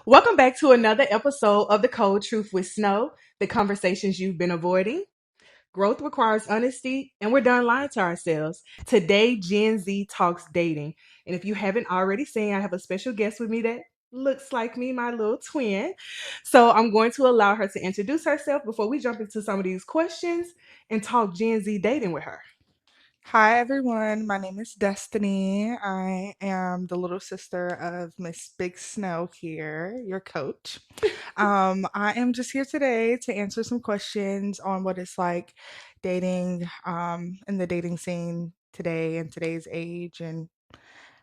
Welcome back to another episode of The Cold Truth with Snow, the conversations you've been avoiding. Growth requires honesty, and we're done lying to ourselves. Today, Gen Z talks dating. And if you haven't already seen, I have a special guest with me that looks like me, my little twin. So I'm going to allow her to introduce herself before we jump into some of these questions and talk Gen Z dating with her. Hi everyone, my name is Destiny. I am the little sister of Miss Big Snow here, your coach. I am just here today to answer some questions on what it's like dating in the dating scene today in today's age and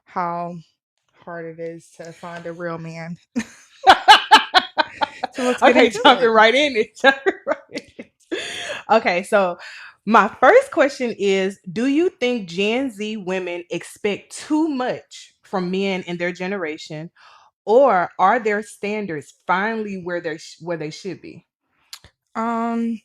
how hard it is to find a real man. So let's get Okay, into jumping it. right in it. Jumping right in it. Okay, so my first question is, do you think Gen Z women expect too much from men in their generation, or are their standards finally where they should be? Um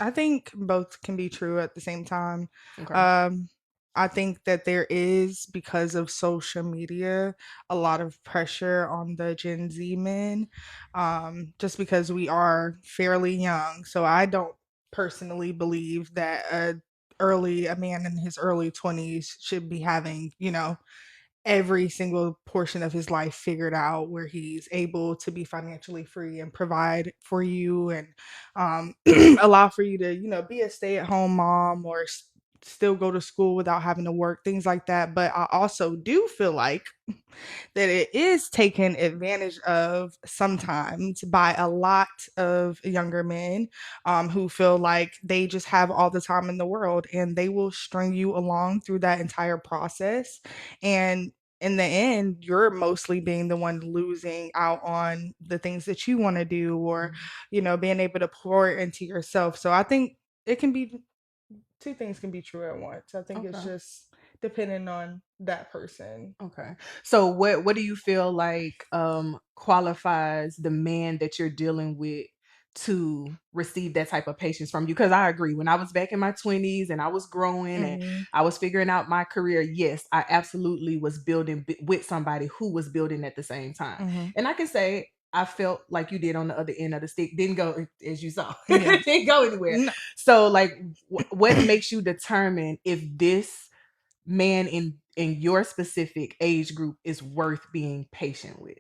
I think both can be true at the same time. Okay. Um, I think that there is, because of social media, a lot of pressure on the Gen Z men, just because we are fairly young. So I don't personally believe that a man in his early 20s should be having, every single portion of his life figured out where he's able to be financially free and provide for you and allow for you to be a stay-at-home mom or still go to school without having to work, things like that. But I also do feel like that it is taken advantage of sometimes by a lot of younger men, who feel like they just have all the time in the world and they will string you along through that entire process. And in the end, you're mostly being the one losing out on the things that you want to do, or being able to pour into yourself. So I think it can be two things can be true at once. I think it's Okay. just depending on that person. Okay. So what do you feel like qualifies the man that you're dealing with to receive that type of patience from you? Because I agree, when I was back in my 20s and I was growing and Mhm. I was figuring out my career, yes, I absolutely was building with somebody who was building at the same time. Mhm. And I can say I felt like you did on the other end of the stick. Didn't go as you saw. Yeah. Didn't go anywhere. No. So like what makes you determine if this man in your specific age group is worth being patient with?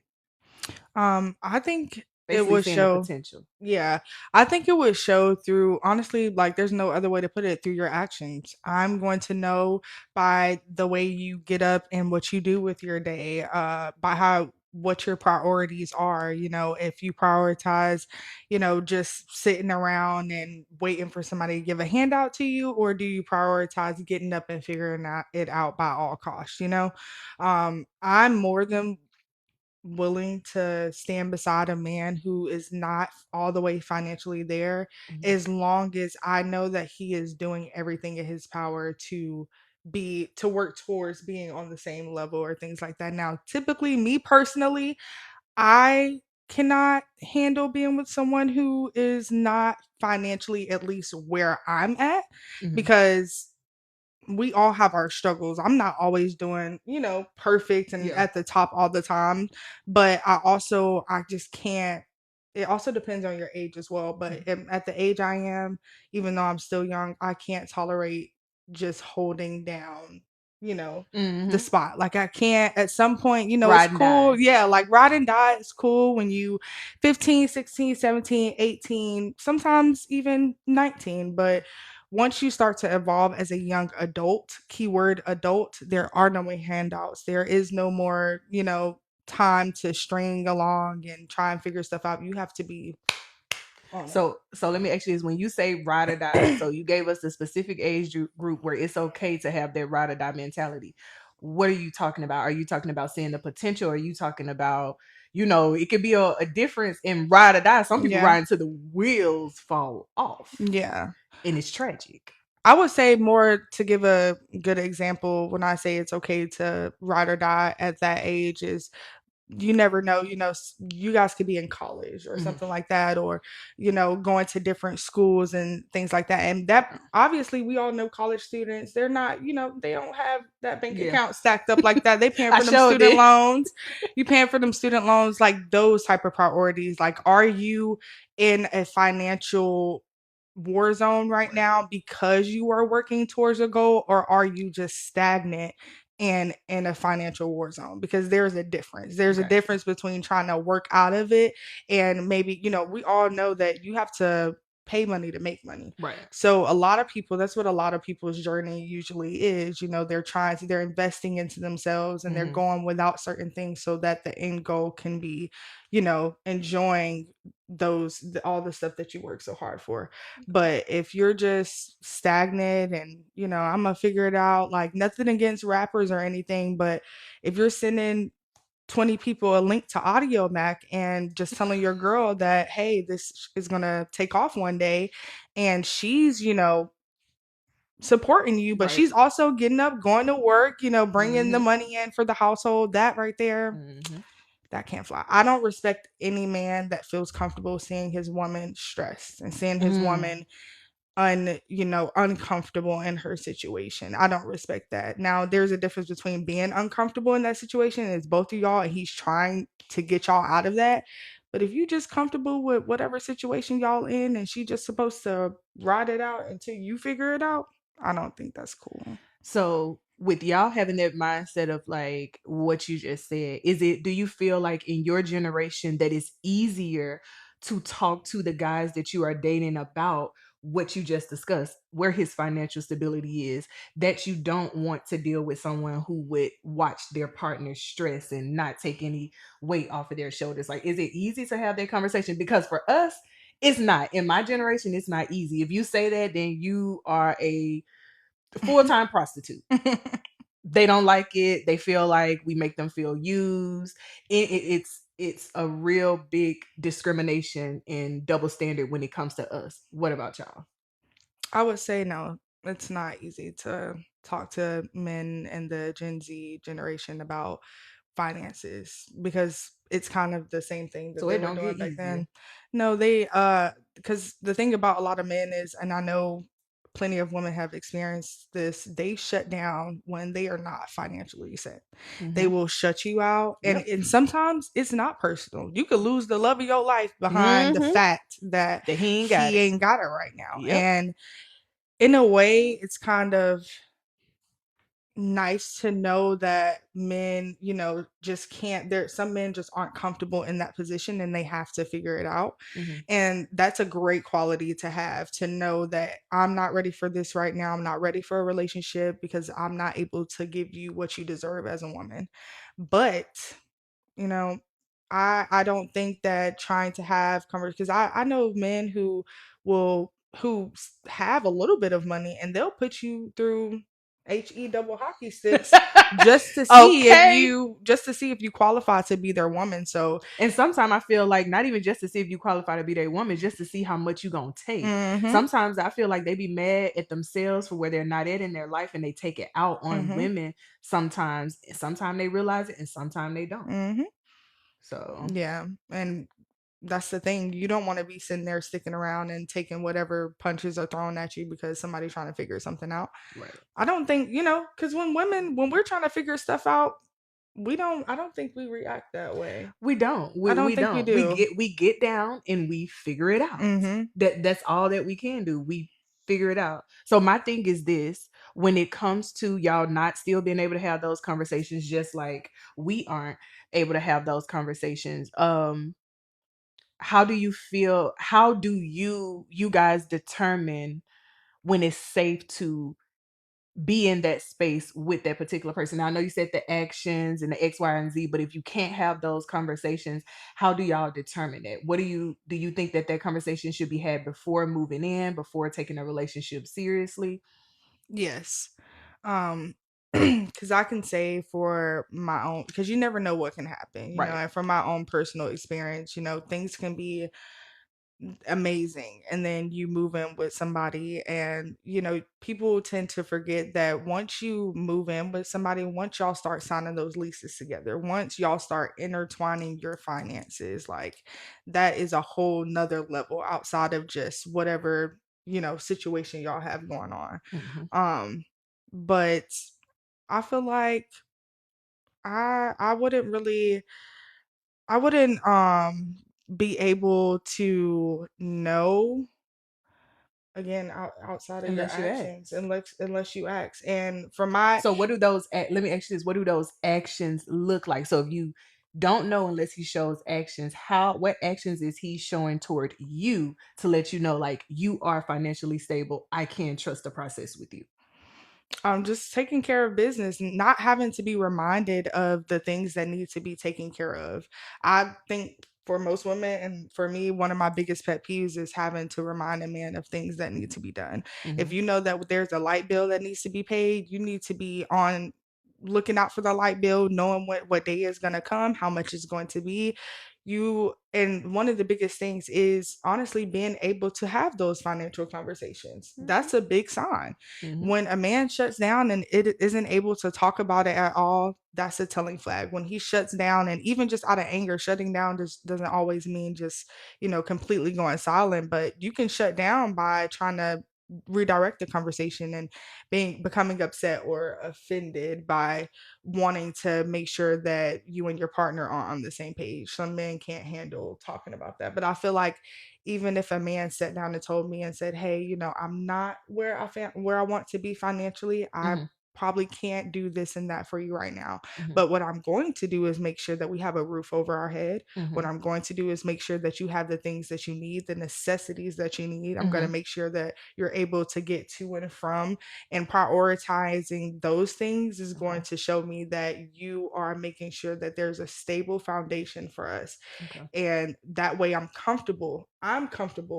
I think it Basically would seeing the show. potential. Yeah, I think it would show through, honestly, like there's no other way to put it, through your actions. I'm going to know by the way you get up and what you do with your day, by how what your priorities are. If you prioritize, just sitting around and waiting for somebody to give a handout to you, or do you prioritize getting up and figuring it out by all costs? I'm more than willing to stand beside a man who is not all the way financially there, Mhm. as long as I know that he is doing everything in his power to work towards being on the same level or things like that. Now, typically, me personally, I cannot handle being with someone who is not financially at least where I'm at, Mhm. because we all have our struggles. I'm not always doing, perfect and Yeah. at the top all the time, but I just can't. It also depends on your age as well, but Mhm. at the age I am, even though I'm still young, I can't tolerate just holding down, the Mhm. spot. Like I can't, at some point, it's Ride and cool. die. Yeah, like ride and die is cool when you 15, 16, 17, 18, sometimes even 19, but once you start to evolve as a young adult, keyword adult, there are no more handouts. There is no more, time to string along and try and figure stuff out. You have to be on So let me ask you this: when you say ride or die, so you gave us the specific age group where it's okay to have that ride or die mentality. What are you talking about? Are you talking about seeing the potential? Are you talking about, it could be a difference in ride or die. Some it. people Yeah. ride until the wheels fall off, Yeah. and it's tragic. I would say, more to give a good example, when I say it's okay to ride or die at that age, is you never know, you guys could be in college or Mhm. something like that, or, going to different schools and things like that. And that, obviously, we all know college students, they're not, they don't have that bank Yeah. account stacked up like that. They paying I for them showed student it. loans. You paying for them student loans, like those type of priorities. Like, are you in a financial war zone right now because you are working towards a goal, or are you just stagnant and in a financial war zone? Because there's a difference. There's a Okay. difference between trying to work out of it, and maybe, we all know that you have to pay money to make money. Right. So a lot of people, that's what a lot of people's journey usually is. They're investing into themselves, and they're Mhm. going without certain things so that the end goal can be, enjoying all the stuff that you work so hard for. But if you're just stagnant and, I'm gonna figure it out, like, nothing against rappers or anything, but if you're sending 20 people a link to Audio Mac and just telling your girl that, hey, this is gonna take off one day, and she's, supporting you, but Right. she's also getting up, going to work, bringing the Mhm. money in for the household, that right there, Mhm. that can't fly. I don't respect any man that feels comfortable seeing his woman stressed and seeing his Mm. woman uncomfortable in her situation. I don't respect that. Now, there's a difference between being uncomfortable in that situation, it's both of y'all, and he's trying to get y'all out of that. But if you just comfortable with whatever situation y'all in, and she just supposed to ride it out until you figure it out, I don't think that's cool. So with y'all having that mindset of like what you just said, do you feel like in your generation that it's easier to talk to the guys that you are dating about what you just discussed, where his financial stability is, that you don't want to deal with someone who would watch their partner stress and not take any weight off of their shoulders? Like, is it easy to have that conversation? Because for us, it's not. In my generation, it's not easy. If you say that, then you are a full-time prostitute. They don't like it. They feel like we make them feel used. It's a real big discrimination and double standard when it comes to us. What about y'all? I would say no, it's not easy to talk to men in the Gen Z generation about finances, because it's kind of the same thing that So they it were don't doing get back easier. then. No, they because the thing about a lot of men is, and I know plenty of women have experienced this, they shut down when they are not financially set. They Hmm. will shut you out, and Yep. sometimes it's not personal. You could lose the love of your life behind the Hmm. fact that That he ain't got he it. ain't got it right now. Yep. And in a way, it's kind of nice to know that men, just can't, there some men just aren't comfortable in that position, and they have to figure it out. Hmm. And that's a great quality to have, to know that I'm not ready for this right now. I'm not ready for a relationship because I'm not able to give you what you deserve as a woman. But, you know, I don't think that trying to have conversation, because I know men have a little bit of money, and they'll put you through he double hockey sticks Okay. just to see if you qualify to be their woman. So, And sometimes I feel like not even just to see if you qualify to be their woman, just to see how much you gonna take. mhm, Sometimes I feel like they be mad at themselves for where they're not at in their life, and they take it out on mhm, women. Sometimes they realize it, and sometimes they don't. mhm. So Yeah, and that's the thing. You don't want to be sitting there sticking around and taking whatever punches are thrown at you because somebody's trying to figure something out. right, I don't think, because when we're trying to figure stuff out, I don't think we react that way. we don't. I don't We think we don't. do. We get down and we figure it out. Mhm. That's all that we can do. We figure it out. So my thing is this: when it comes to y'all not still being able to have those conversations, just like we aren't able to have those conversations, how do you feel, how do you guys determine when it's safe to be in that space with that particular person? Now, I know you said the actions and the X, Y, and Z, but if you can't have those conversations, how do y'all determine that? What do you think that conversation should be had before moving in, before taking a relationship seriously? Yes. Um cuz I can say for my own, cuz you never know what can happen, Right. and from my own personal experience, things can be amazing, and then you move in with somebody, and people tend to forget that once you move in with somebody, once y'all start signing those leases together, once y'all start intertwining your finances, like that is a whole nother level outside of just whatever situation y'all have going on. Hmm. um but I feel like I wouldn't really, I wouldn't be able to know, again, outside of your Unless you ask. actions, unless you ask. And for my So what do those let me ask you this, what do those actions look like? So if you don't know unless he shows actions, what actions is he showing toward you to let you know like you are financially stable? I can trust the process with you. just taking care of business, not having to be reminded of the things that need to be taken care of. I think for most women, and for me, one of my biggest pet peeves is having to remind a man of things that need to be done. If Hmm. you know that there's a light bill that needs to be paid, you need to be on looking out for the light bill, knowing what day is going to come, how much it's going to be. And one of the biggest things is honestly being able to have those financial conversations. Hmm. That's a big sign. Hmm. When a man shuts down and it isn't able to talk about it at all, that's a telling flag. When he shuts down, and even just out of anger, shutting down just doesn't always mean just, completely going silent, but you can shut down by trying to redirect the conversation and becoming upset or offended by wanting to make sure that you and your partner are on the same page. Some men can't handle talking about that. But I feel like even if a man sat down and told me and said, "Hey, I'm not where I want to be financially. I Hmm. probably can't do this and that for you right now. Hmm. But what I'm going to do is make sure that we have a roof over our head. What Hmm. I'm going to do is make sure that you have the things that you need, the necessities that you need. I'm going to Hmm. make sure that you're able to get to and from, and prioritizing those things is going Okay. to show me that you are making sure that there's a stable foundation for us, Okay. and that way I'm comfortable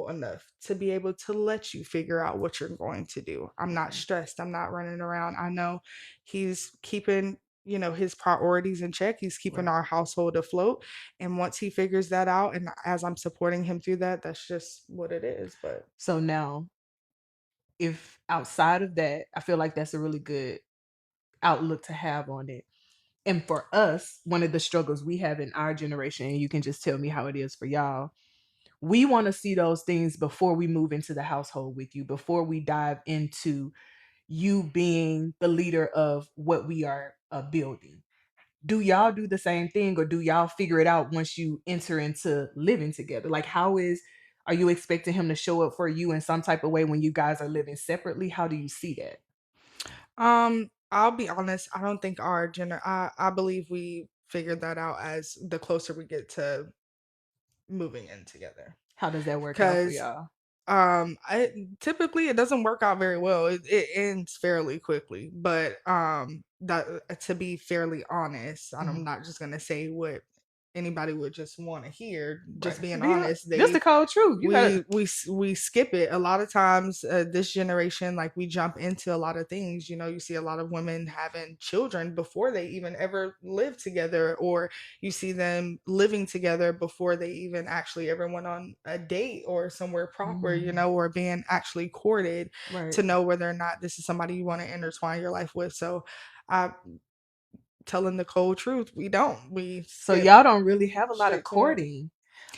enough to be able to let you figure out what you're going to do. I'm not Okay. stressed, I'm not running around. I know he's keeping his priorities in check, he's keeping Right. our household afloat, and once he figures that out, and as I'm supporting him through that, that's just what it is. But So now, if outside of that, I feel like that's a really good outlook to have on it. And for us, one of the struggles we have in our generation, and you can just tell me how it is for y'all, we want to see those things before we move into the household with you, before we dive into you being the leader of what we are building. Do y'all do the same thing, or do y'all figure it out once you enter into living together? Like, are you expecting him to show up for you in some type of way when you guys are living separately? How do you see that? I'll be honest, I don't think I believe we figured that out as the closer we get to moving in together. How does that work out for Because y'all? I typically it doesn't work out very well. It ends fairly quickly, but that to be fairly honest, Mhm. I'm not just gonna say what anybody would just want to hear. Right. Just being Be honest, Just the cold truth. You gotta. we skip it a lot of times. This generation, like, we jump into a lot of things. You see a lot of women having children before they even ever live together, or you see them living together before they even actually ever went on a date or somewhere proper, Mm, or being actually courted, right. to know whether or not this is somebody you want to intertwine your life with. So I telling the cold truth, we don't. We So skip y'all don't really have a lot of straight to it. courting.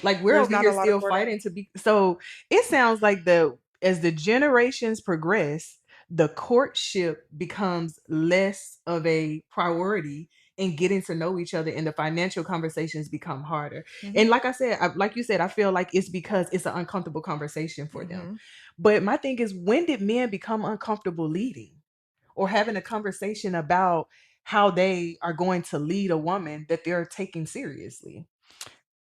Like we're There's over not a here lot of still courting. fighting to be. So it sounds like the as the generations progress, the courtship becomes less of a priority and getting to know each other, and the financial conversations become harder. Hmm. And like I said, like you said, I feel like it's because it's an uncomfortable conversation for them. Hmm. But my thing is, when did men become uncomfortable leading or having a conversation about how they are going to lead a woman that they're taking seriously?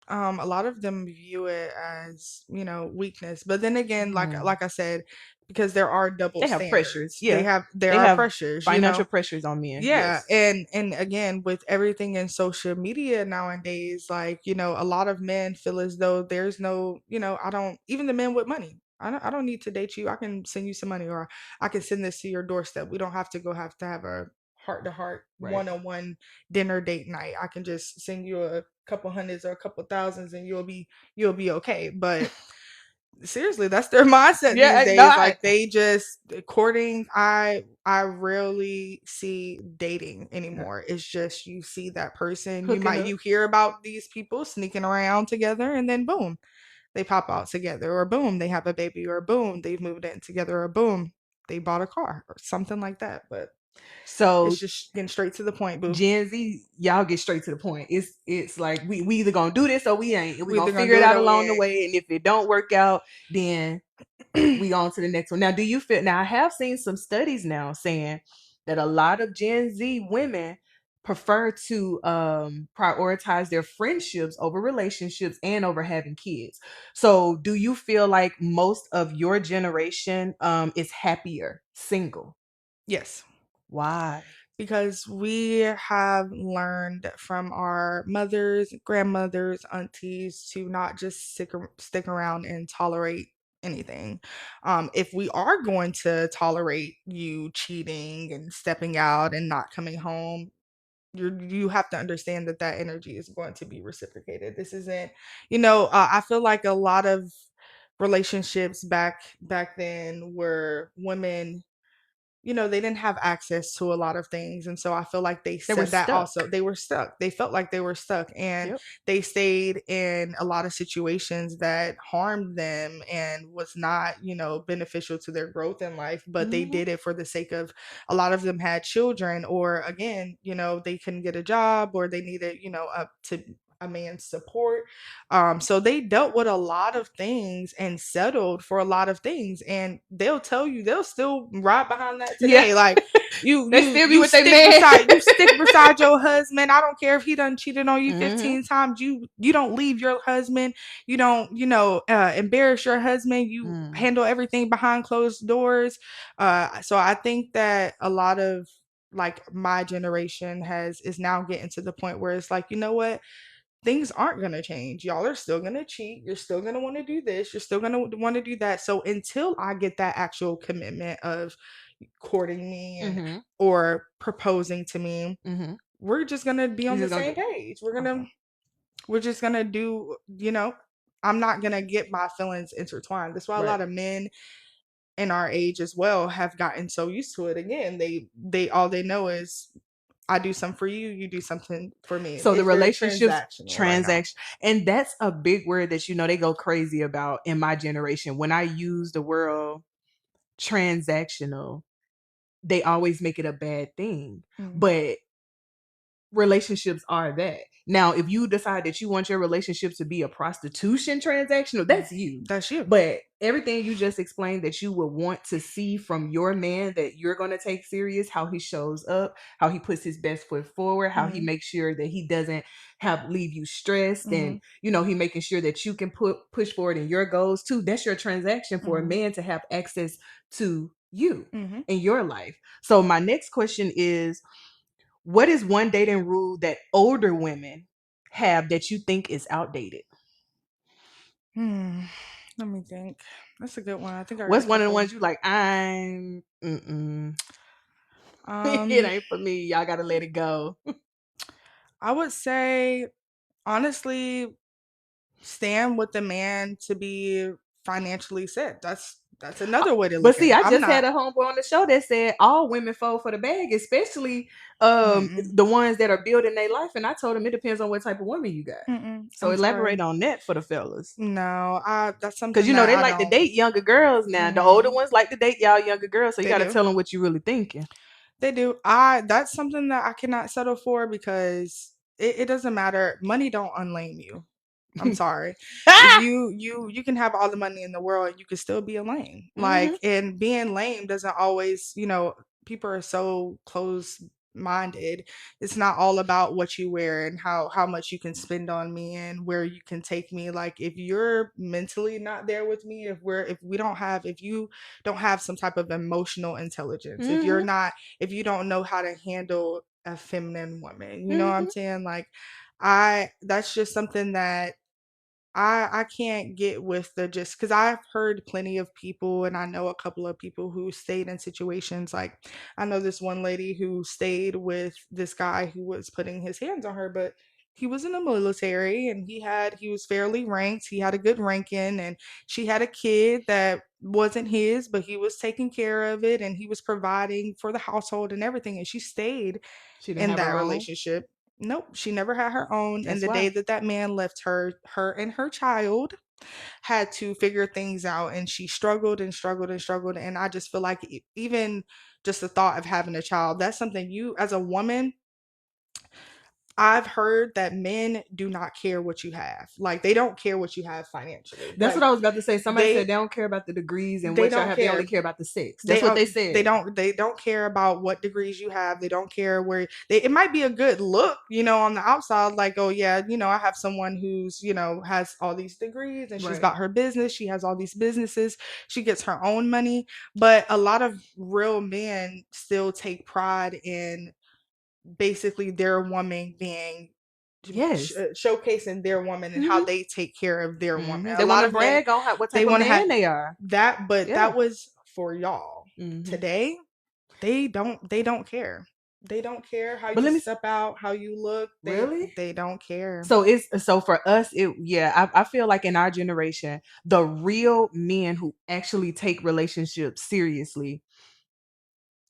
A lot of them view it as, weakness. But then again, like Mm. like I said, because there are double They have pressures. standards. Yeah. There They are have pressures, financial pressures on men. Yeah, Yes. and again, with everything in social media nowadays, like, a lot of men feel as though there's no, I don't, even the men with money. I don't need to date you. I can send you some money, or I can send this to your doorstep. We don't have to have a heart to heart, Right. one-on-one dinner date night. I can just send you a couple hundreds or a couple thousands, and you'll be okay. But seriously, that's their mindset these Yeah, no, days. Like they just courting. I rarely see dating anymore. It's just you see that person. hooking up. You hear about these people sneaking around together, and then boom, they pop out together, or boom, they have a baby, or boom, they've moved in together, or boom, they bought a car, or something like that. But So it's just getting straight to the point, boo. Gen Z, y'all get straight to the point. It's like we either gonna do this or we ain't, and we We gonna either gonna figure it do it out or we along the ain't. way. And if it don't work out, then we on to the next one. Now, do you feel? Now, I have seen some studies now saying that a lot of Gen Z women prefer to prioritize their friendships over relationships and over having kids. So, do you feel like most of your generation is happier single? Yes. Why? Because we have learned from our mothers, grandmothers, aunties to not just stick around and tolerate anything. If we are going to tolerate you cheating and stepping out and not coming home, you have to understand that that energy is going to be reciprocated. This isn't, I feel like a lot of relationships back then were women, they didn't have access to a lot of things. And so I feel like they They were said that also. stuck. They were stuck. They felt like they were stuck, and Yep. they stayed in a lot of situations that harmed them and was not, beneficial to their growth in life. But they Hmm. did it for the sake of, a lot of them had children, or again, they couldn't get a job, or they needed, up to a man's support. So they dealt with a lot of things and settled for a lot of things, and they'll tell you they'll still ride behind that Yeah. today. Like you They you still be you with their stick man. beside you stick beside your husband. I don't care if he done cheated on you Hmm. 15 times. You don't leave your husband. You don't, embarrass your husband. You Mm. handle everything behind closed doors. So I think that a lot of, like, my generation has is now getting to the point where it's like, you know what, things aren't going to change. Y'all are still going to cheat. You're still going to want to do this. You're still going to want to do that. So until I get that actual commitment of courting me and Hmm. or proposing to me, Hmm. we're just going to be You on the just gonna same do. page. Okay. We're just going to do, I'm not going to get my feelings intertwined. That's why a Right. lot of men in our age as well have gotten so used to it. Again, they all they know is, I do something for you, you do something for me. So the It's very relationships transactional right now. transaction, and that's a big word that they go crazy about in my generation. When I use the word transactional, they always make it a bad thing. Mm. But relationships are that. Now, if you decide that you want your relationship to be a prostitution transactional, that's you. That's you. But everything you just explained that you would want to see from your man that you're going to take serious, how he shows up, how he puts his best foot forward, how he Mhm. makes sure that he doesn't have leave you stressed, and Mhm. he making sure that you can push forward in your goals too. That's your transaction for a Mhm. man to have access to you Mhm. in your life. So my next question is, what is one dating rule that older women have that you think is outdated? Hmm. Let me think. That's a good one. I think I got a What's one of the couple. ones you like? It Um, ain't for me. Y'all gotta let it go. I would say, honestly, stand with the man to be financially set. That's another way to But look at see, it. I I'm just had not. a homeboy on the show that said all women fall for the bag, especially Mm-mm, the ones that are building their life. And I told him it depends on what type of woman you got. So I'm elaborate sorry. on that for the fellas. No, that's Cause something that they I like to don't. date younger girls now. The older Hmm. ones like to date y'all younger girls. So you They gotta do. tell them what you really thinking. They do. That's something that I cannot settle for, because it doesn't matter. Money don't unlame you. I'm sorry. You can have all the money in the world and you can still be a lame. Hmm. Like, and being lame doesn't always, people are so close minded. It's not all about what you wear and how much you can spend on me and where you can take me. Like, if you're mentally not there with me, if you don't have some type of emotional intelligence, Hmm. if you don't know how to handle a feminine woman, you know what I'm Hmm. saying? Like, I that's just something that I can't get with the, just because I've heard plenty of people, and I know a couple of people who stayed in situations like, I know this one lady who stayed with this guy who was putting his hands on her, but he was in the military, and he was fairly ranked. He had a good ranking, and she had a kid that wasn't his, but he was taking care of it, and he was providing for the household and everything, and she stayed She didn't in have that her own. relationship. Nope, she never had her own, and That's the day why. that that man left her, her and her child had to figure things out, and she struggled and struggled and struggled, and I just feel like even just the thought of having a child, that's something you as a woman, I've heard that men do not care what you have. Like they don't care what you have financially. That's what Like I was about to say. Somebody said they they don't care about the degrees and they what y'all don't have. They only care. care about the sex. They That's what don't they said. they don't care about what degrees you have. They don't care where they, it might be a good look, on the outside, like, oh yeah, I have someone who's, has all these degrees, and she's Right. got her business, she has all these businesses, she gets her own money. But a lot of real men still take pride in basically their woman being Yes. showcasing their woman and how Hmm. they take care of their woman. Hmm. A They want lot to of men, brag on what they type of want to have man they are. that, but Yeah. that was for y'all. Hmm. Today, they don't care. They don't care how But you let me step out, how you look. really. They don't care. So for us, I feel like in our generation, the real men who actually take relationships seriously,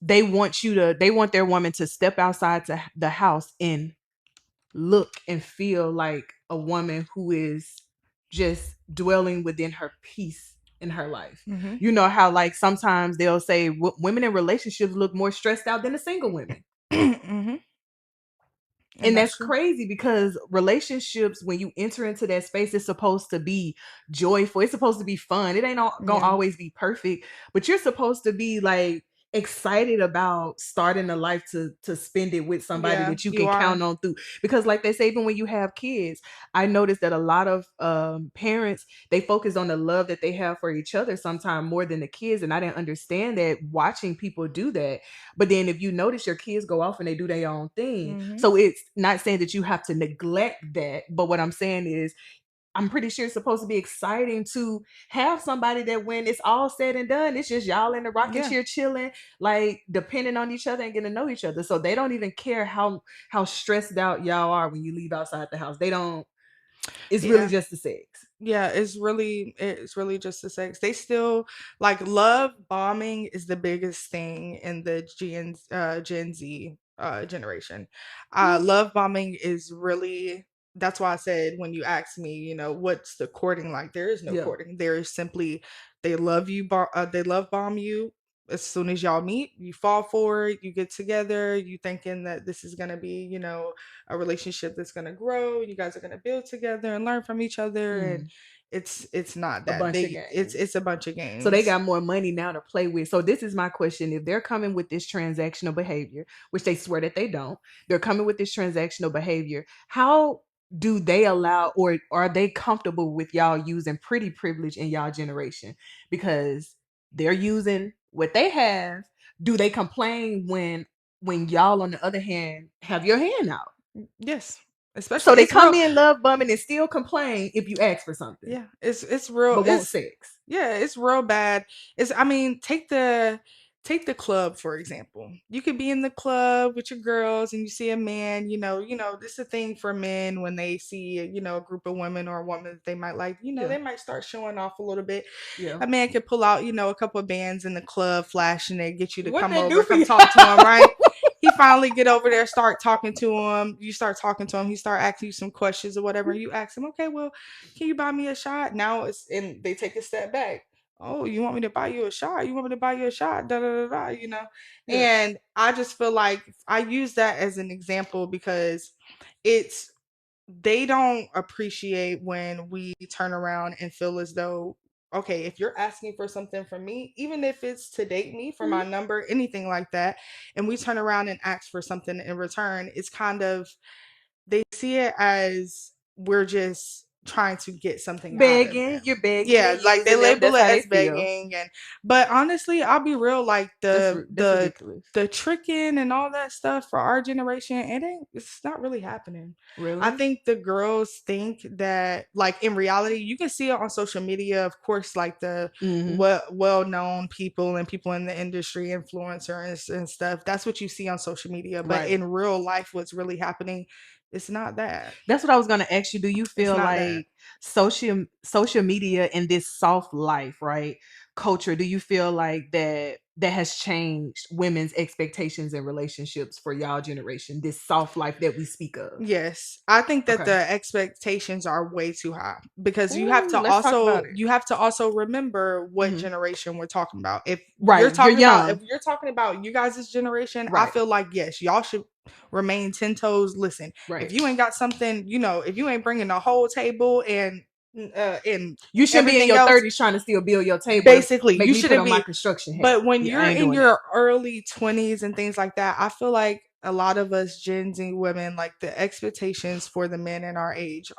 they want their woman to step outside to the house and look and feel like a woman who is just dwelling within her peace in her life. Hmm. You know how like sometimes they'll say women in relationships look more stressed out than the single women. Hmm. And And that's that's true. crazy because relationships, when you enter into that space, it's supposed to be joyful. It's supposed to be fun. It ain't gonna Yeah. always be perfect, but you're supposed to be like excited about starting a life to spend it with somebody Yeah, that you you can are. count on through. Because like they say, even when you have kids, I noticed that a lot of parents, they focus on the love that they have for each other sometimes more than the kids. And I didn't understand that watching people do that. But then if you notice, your kids go off and they do their own thing. Hmm. So it's not saying that you have to neglect that. But what I'm saying is, I'm pretty sure it's supposed to be exciting to have somebody that when it's all said and done, it's just y'all in the rocking Yeah. chair chilling, like depending on each other and getting to know each other. So they don't even care how stressed out y'all are when you leave outside the house. They don't. It's really Yeah. just the sex. Yeah, it's really just the sex. They still like love bombing is the biggest thing in the Gen Z generation. Mhm. Love bombing is really, that's why I said when you ask me, what's the courting like? There is no Yeah. courting. There is simply they love bomb you. As soon as y'all meet, you fall for it, you get together, you thinking that this is gonna be, a relationship that's going to grow, you guys are going to build together and learn from each other, and Mm. it's not A that bunch of they games. it's a bunch of So they games. got more money now to play with. So this is my question. If they're coming with this transactional behavior, which they swear that they don't, they're coming with this transactional behavior. How do they allow, or are they comfortable with y'all using pretty privilege in y'all generation? Because they're using what they have. Do they complain when y'all on the other hand have your hand out? Yes, So especially they it's come real. in love bumming and still complain if you ask for something, Yeah, it's real. but won't sex. Yeah, it's real bad. I mean, take the club for example. You could be in the club with your girls and you see a man, this is a thing for men when they see, a group of women or a woman that they might like, Yeah. they might start showing off a little bit. Yeah. A man could pull out, a couple of bands in the club, flashing it, get you to What come they do over, for come you? talk to him, right? He finally get over there, start talking to him. You start talking to him. He start asking you some questions or whatever. You ask him, okay, well, can you buy me a shot? Now and they take a step back. Oh, you want me to buy you a shot? You want me to buy you a shot? Da da da da. Yeah. And I just feel like I use that as an example because it's they don't appreciate when we turn around and feel as though, okay, if you're asking for something from me, even if it's to date me for my Mhm. number, anything like that, and we turn around and ask for something in return, it's kind of, they see it as we're just trying to get something out of Begging, them. you're begging Yeah, and like they using them. label That's it how they as feel. begging, but honestly, I'll be real, like That's ridiculous. the tricking and all that stuff for our generation, it's not really happening. I Really? think the girls think that, like, in reality, you can see it on social media, of course, like the Hmm. well known people and people in the industry, influencers and stuff. That's what you see on social media. But Right. in real life, what's really happening It's not that. That's what I was gonna ask you. Do you It's feel not that. like social media and this soft life, right? Culture, do you feel like that has changed women's expectations and relationships for y'all generation, this soft life that we speak of? Yes, I think that Okay. the expectations are way too high because Ooh, let's talk about it. you have to also remember what Hmm. generation we're talking about. Right. You're If young. you're talking about you guys' generation, I Right. feel like yes, y'all should remain 10 toes. Listen, if Right. you ain't got something, if you ain't bringing the whole table and You shouldn't be in everything your else, 30s trying to still build your table to basically make you me put shouldn't on my be. construction hat. But when Yeah, I you're ain't in doing that. your early 20s and things like that, I feel like a lot of us Gen Z women, like the expectations for the men in our age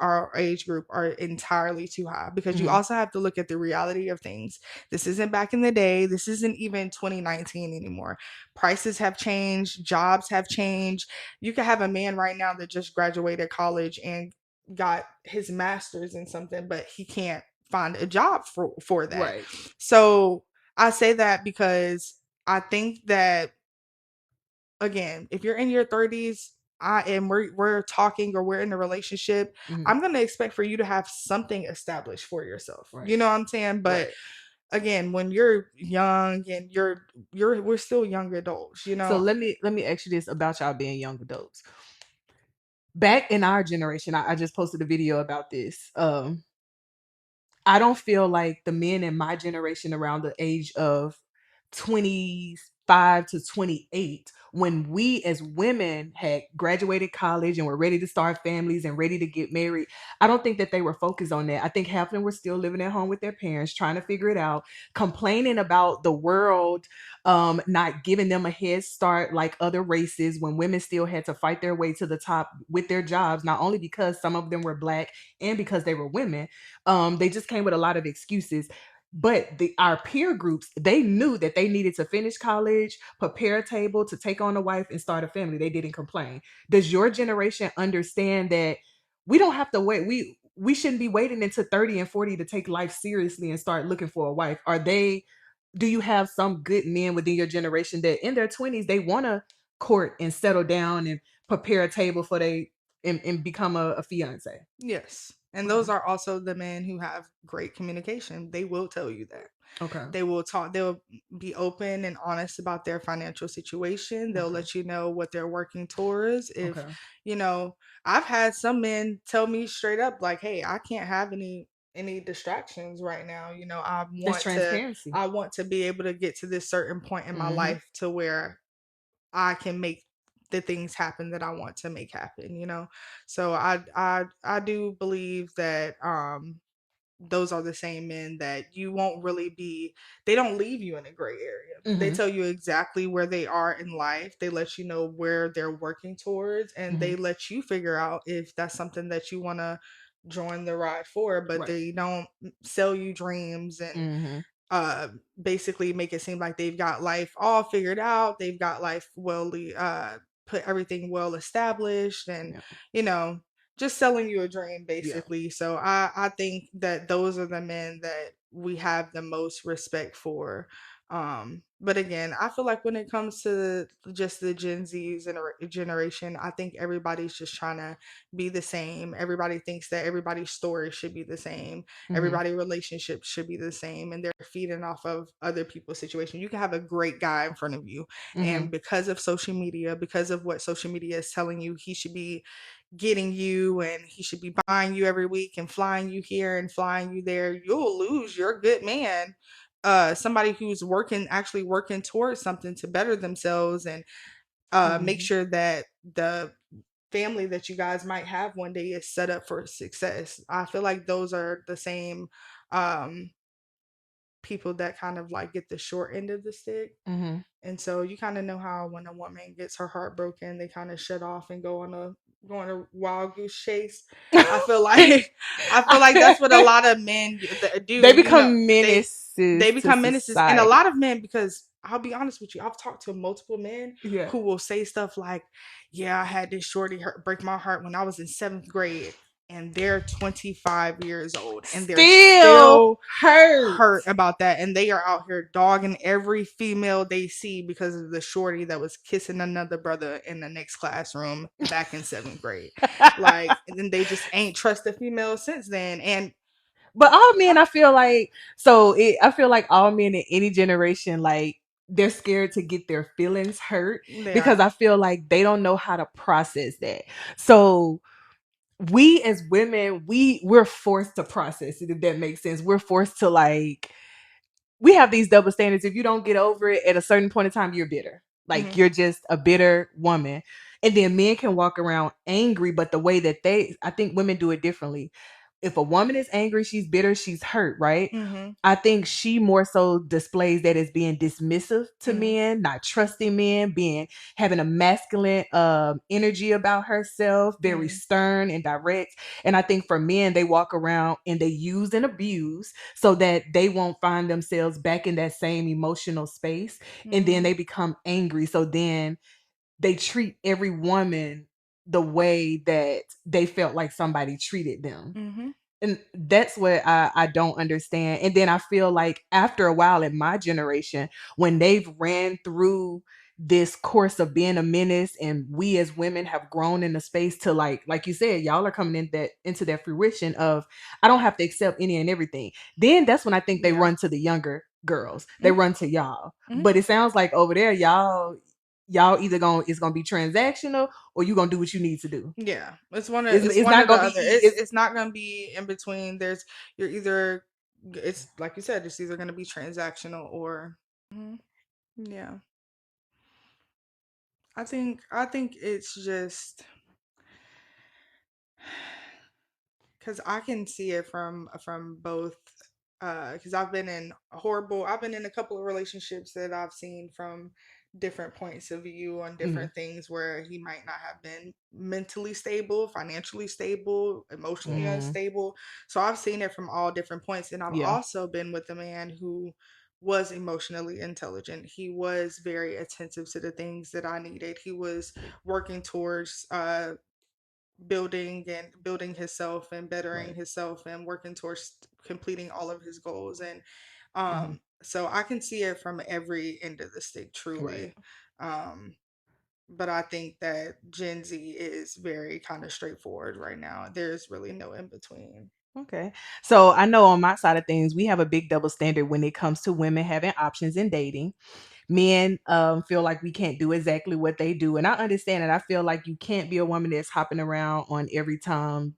group, are entirely too high because you Hmm. also have to look at the reality of things. This isn't back in the day. This isn't even 2019 anymore. Prices have changed, jobs have changed. You could have a man right now that just graduated college and got his master's in something, but he can't find a job for that. Right. So I say that because I think that again, if you're in your 30s, we're talking or we're in a relationship, Hmm. I'm gonna expect for you to have something established for yourself. Right. You know what I'm saying? But Right. again, when you're young and we're still young adults, you So know. let me ask you this about y'all being young adults. Back in our generation, I just posted a video about this. I don't feel like the men in my generation around the age of 25 to 28, when we as women had graduated college and were ready to start families and ready to get married, I don't think that they were focused on that. I think half of them were still living at home with their parents, trying to figure it out, complaining about the world not giving them a head start like other races when women still had to fight their way to the top with their jobs, not only because some of them were black and because they were women. They just came with a lot of excuses. But our peer groups, they knew that they needed to finish college, prepare a table to take on a wife and start a family. They didn't complain. Does your generation understand that we don't have to wait? We shouldn't be waiting until 30 and 40 to take life seriously and start looking for a wife. Do you have some good men within your generation that in their 20s they want to court and settle down and prepare a table for they and become a fiance? Yes. And Okay. those are also the men who have great communication. They will tell you that. Okay. They'll be open and honest about their financial situation. They'll Okay. let you know what they're working towards. If, Okay. you know, I've had some men tell me straight up like, "Hey, I can't have any distractions right now. That's transparency. I want to be able to get to this certain point in my Hmm. life to where I can make the things happen that I want to make happen. So I do believe that those are the same men that you won't really be they don't leave you in a gray area. They Hmm. tell you exactly where they are in life. They let you know where they're working towards and Hmm. they let you figure out if that's something that you want to join the ride for, but Right. they don't sell you dreams and Hmm. uh basically make it seem like they've got life all figured out. They've got life put everything well established and Yeah. you know just selling you a dream Yeah. basically. So I think that those are the men that we have the most respect for. But again, I feel like when it comes to just the Gen Z's and generation, I think everybody's just trying to be the same. Everybody thinks that everybody's story should be the same. Hmm. Everybody relationships should be the same and they're feeding off of other people's situation. You can have a great guy in front of you Hmm. and because of social media, because of what social media is telling you, he should be getting you and he should be buying you every week and flying you here and flying you there. You'll lose your good man. Somebody who's actually working towards something to better themselves and make Hmm. sure that the family that you guys might have one day is set up for success. I feel like those are the same um people that kind of like get the short end of the stick. Hmm. And so you kind of know how when a woman gets her heart broken, they kind of shut off and go on a wild goose chase. I feel like I feel like that's what a lot of men They do. become They menaces to become menaces, and a society. lot of men because I'll be honest with you, I've talked to multiple men Yeah. who will say stuff like, "Yeah, I had this shorty break my heart when I was in 7th grade." and they're 25 years old and they're Still still hurt. hurt about that, and they are out here dogging every female they see because of the shorty that was kissing another brother in the next classroom back in 7th grade. Like, and then they just ain't trust the female since then. And But all men, I feel like, I feel like all men in any generation, like, they're scared to get their feelings hurt they because are. I feel like they don't know how to process that. So we as women, we're forced to process it, if that makes sense. We're forced to, like, we have these double standards. If you don't get over it at a certain point in time, you're bitter. Like, Mhm. you're just a bitter woman. And then men can walk around angry, but the way that I think women do it differently. If a woman is angry, she's bitter, she's hurt, right? Mhm. I think she more so displays that as being dismissive to Mhm. men, not trusting men, being having a masculine energy about herself, very Mhm. stern and direct. And I think for men, they walk around and they use and abuse so that they won't find themselves back in that same emotional space. And then Mhm. they become angry. So then they treat every woman the way that they felt like somebody treated them. Mhm. And that's what I don't understand. And then I feel like after a while in my generation, when they've ran through this course of being a menace and we as women have grown in the space to, like you said, y'all are coming into that fruition of, I don't have to accept any and everything. Then that's when I think they Yeah. run to the younger girls. They Mhm. run to y'all. Mhm. But it sounds like over there, y'all either it's gonna be transactional or you gonna do what you need to do. Yeah, it's It's one not or the gonna be other. it's It's not gonna be in between. You're either, it's like you said, it's either gonna be transactional or. Mhm. Yeah, I think it's just because I can see it from both. Because I've been in a couple of relationships that I've seen from different points of view on mm, different things where he might not have been mentally stable, financially stable, emotionally mm, unstable. So I've seen it from all different points. And I've yeah, also been with a man who was emotionally intelligent. He was very attentive to the things that I needed. He was working towards building himself and bettering right. himself and working towards completing all of his goals. And Mhm. so I can see it from every end of the stick, Right. truly. um but I think that Gen Z is very kind of straightforward right now. There's really no in between. Okay. So I know on my side of things, we have a big double standard when it comes to women having options in dating. Men feel like we can't do exactly what they do. And I understand it. I feel like you can't be a woman that's hopping around on every time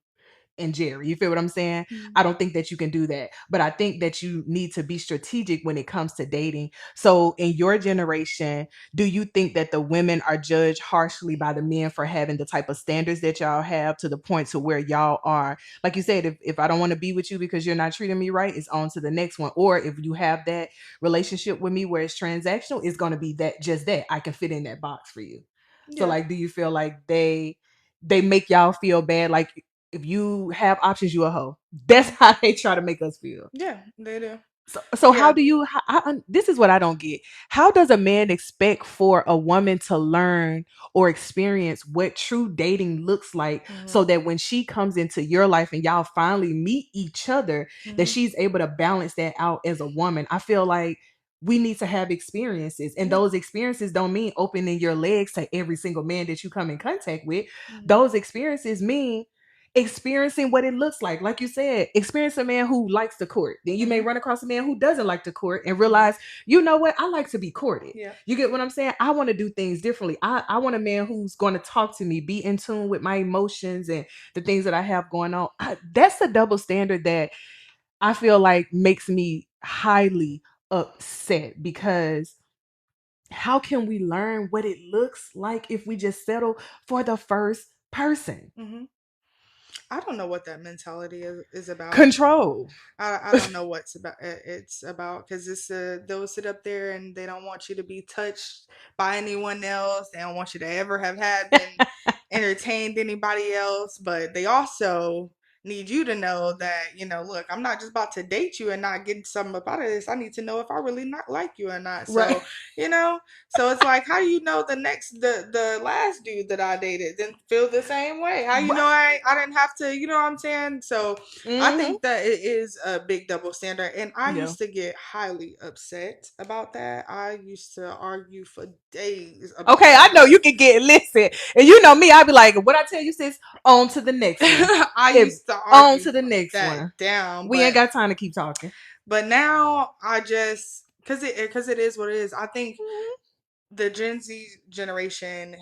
and Jerry. You feel what I'm saying? Mm. I don't think that you can do that. But I think that you need to be strategic when it comes to dating. So in your generation, do you think that the women are judged harshly by the men for having the type of standards that y'all have to the point to where y'all are, like you said, if I don't want to be with you because you're not treating me right, it's on to the next one. Or if you have that relationship with me where it's transactional, it's going to be that, just that I can fit in that box for you. So Yeah. like, do you feel like they make y'all feel bad? Like, if you have options, you a hoe. That's Mhm. how they try to make us feel. Yeah, they do. So how Yeah. do you? This is what I don't get. How does a man expect for a woman to learn or experience what true dating looks like, Hmm. so that when she comes into your life and y'all finally meet each other, that Hmm. she's able to balance that out as a woman? I feel like we need to have experiences, and Yeah. those experiences don't mean opening your legs to every single man that you come in contact with. Hmm. Those experiences mean experiencing what it looks like you said, experience a man who likes to court. Then you may Hmm. run across a man who doesn't like to court and Hmm. realize, you know what, I like to be courted. Yeah. You get what I'm saying? I want to do things differently. I want a man who's going to talk to me, be in tune with my emotions and the things that I have going on. That's a double standard that I feel like makes me highly upset, because how can we learn what it looks like if we just settle for the first person? Hmm. I don't know what that mentality is about. Control. I don't know what's about it's about, because they'll sit up there and they don't want you to be touched by anyone else. They don't want you to ever have had been entertained anybody else, but they also need you to know that, look, I'm not just about to date you and not get something up out of this. I need to know if I really not like you or not. Right. So, so it's like, how do you know the last dude that I dated didn't feel the same way? How you know Right. I didn't have to, you know what I'm saying? So I Mm-hmm. think that it is a big double standard. And I Yeah. used to get highly upset about that. I used to argue for days about Okay, I that. know you can get listen, and you know me. I'd be like, "What I tell you, sis? On to the next one. I If used to on argue to the next that one. down, We ain't got time to keep talking." but now I just because it is what it is. I think Mhm. the Gen Z generation,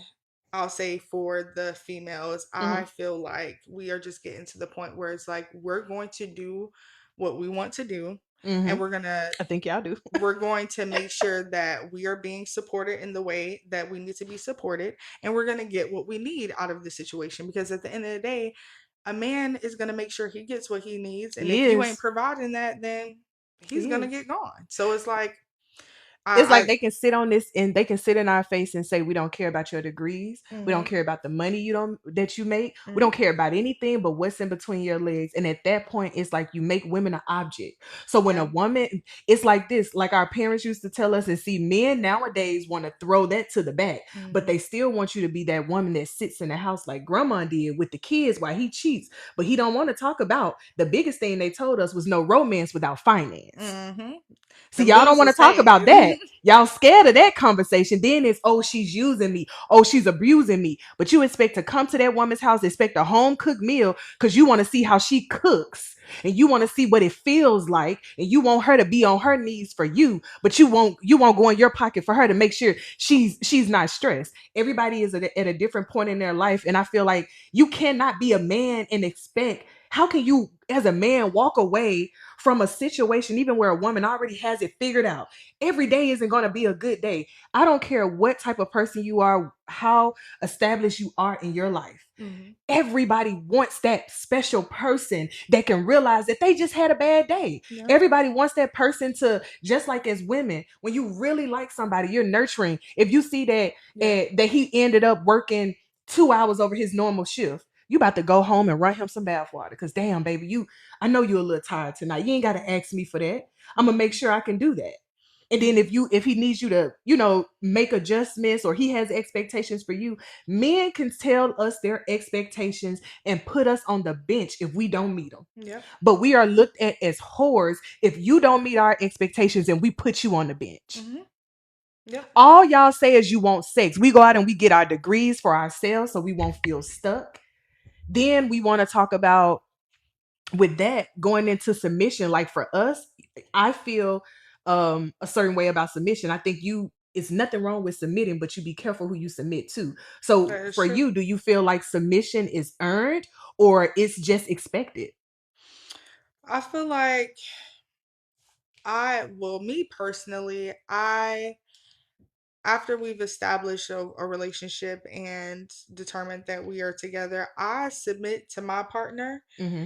I'll say for the females, I Mhm. feel like we are just getting to the point where it's like we're going to do what we want to do, and Mhm. I think y'all do. we're going to make sure that we are being supported in the way that we need to be supported, and we're going to get what we need out of the situation, because at the end of the day, a man is going to make sure he gets what he needs, and He if you ain't is. providing that, then he's He going to is. get gone. So it's like It's like I they can sit on this and they can sit in our face and say we don't care about your degrees. We don't mhm, care about the money that you make. We mhm, don't care about anything but what's in between your legs. And at that point, it's like you make women an object. So when a yeah, woman, it's like this, like our parents used to tell us, and see, men nowadays want to throw that to the back, but mhm, they still want you to be that woman that sits in the house like grandma did with the kids while he cheats. But he don't want to talk about the biggest thing they told us was no romance without finance. mhm. See, The y'all don't want to losers talk about that. phase. Y'all scared of that conversation. Then it's, oh, she's using me. Oh, she's abusing me. But you expect to come to that woman's house, expect a home cooked meal because you want to see how she cooks and you want to see what it feels like, and you want her to be on her knees for you, but you won't go in your pocket for her to make sure she's not stressed. Everybody is at a different point in their life, and I feel like you cannot be a man and expect. How can you, as a man, walk away from a situation, even where a woman already has it figured out? Every day isn't going to be a good day. I don't care what type of person you are, how established you are in your life. Mhm. Everybody wants that special person that can realize that they just had a bad day. Yep. Everybody wants that person to, just like as women, when you really like somebody, you're nurturing. If you see that Yeah. that he ended up working 2 hours over his normal shift, you about to go home and run him some bath water. Because damn, baby, I know you're a little tired tonight. You ain't gotta ask me for that. I'm gonna make Mhm. sure I can do that. And then Mhm. if he needs you to, make adjustments, or he has expectations for you, men can tell us their expectations and put us on the bench if we don't meet them. Yep. But we are looked at as whores if you don't meet our expectations and we put you on the bench. Mhm. Yep. All y'all say is you want sex. We go out and we get our degrees for ourselves so we won't feel stuck. Then we want to talk about, with that, going into submission. Like for us, I feel a certain way about submission. I think you it's nothing wrong with submitting, but you be careful who you submit to. So That is for true. you, do you feel like submission is earned or it's just expected? I feel like well, me personally, after we've established a relationship and determined that we are together, I submit to my partner Hmm.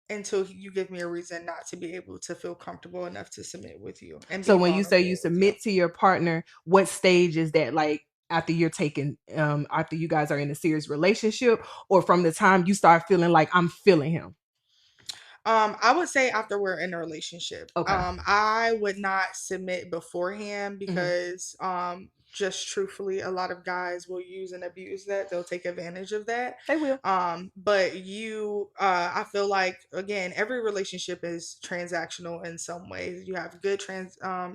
until you give me a reason not to be able to feel comfortable enough to submit with you and So be when you say you vulnerable with you. submit to your partner, what stage is that? Like after you're taking after you guys are in a serious relationship, or from the time you start feeling like I'm feeling him? I would say after we're in a relationship. Okay. I would not submit beforehand Hmm. because, just truthfully, a lot of guys will use and abuse that. They'll take advantage of that. They will. But I feel like again, every relationship is transactional in some ways. You have good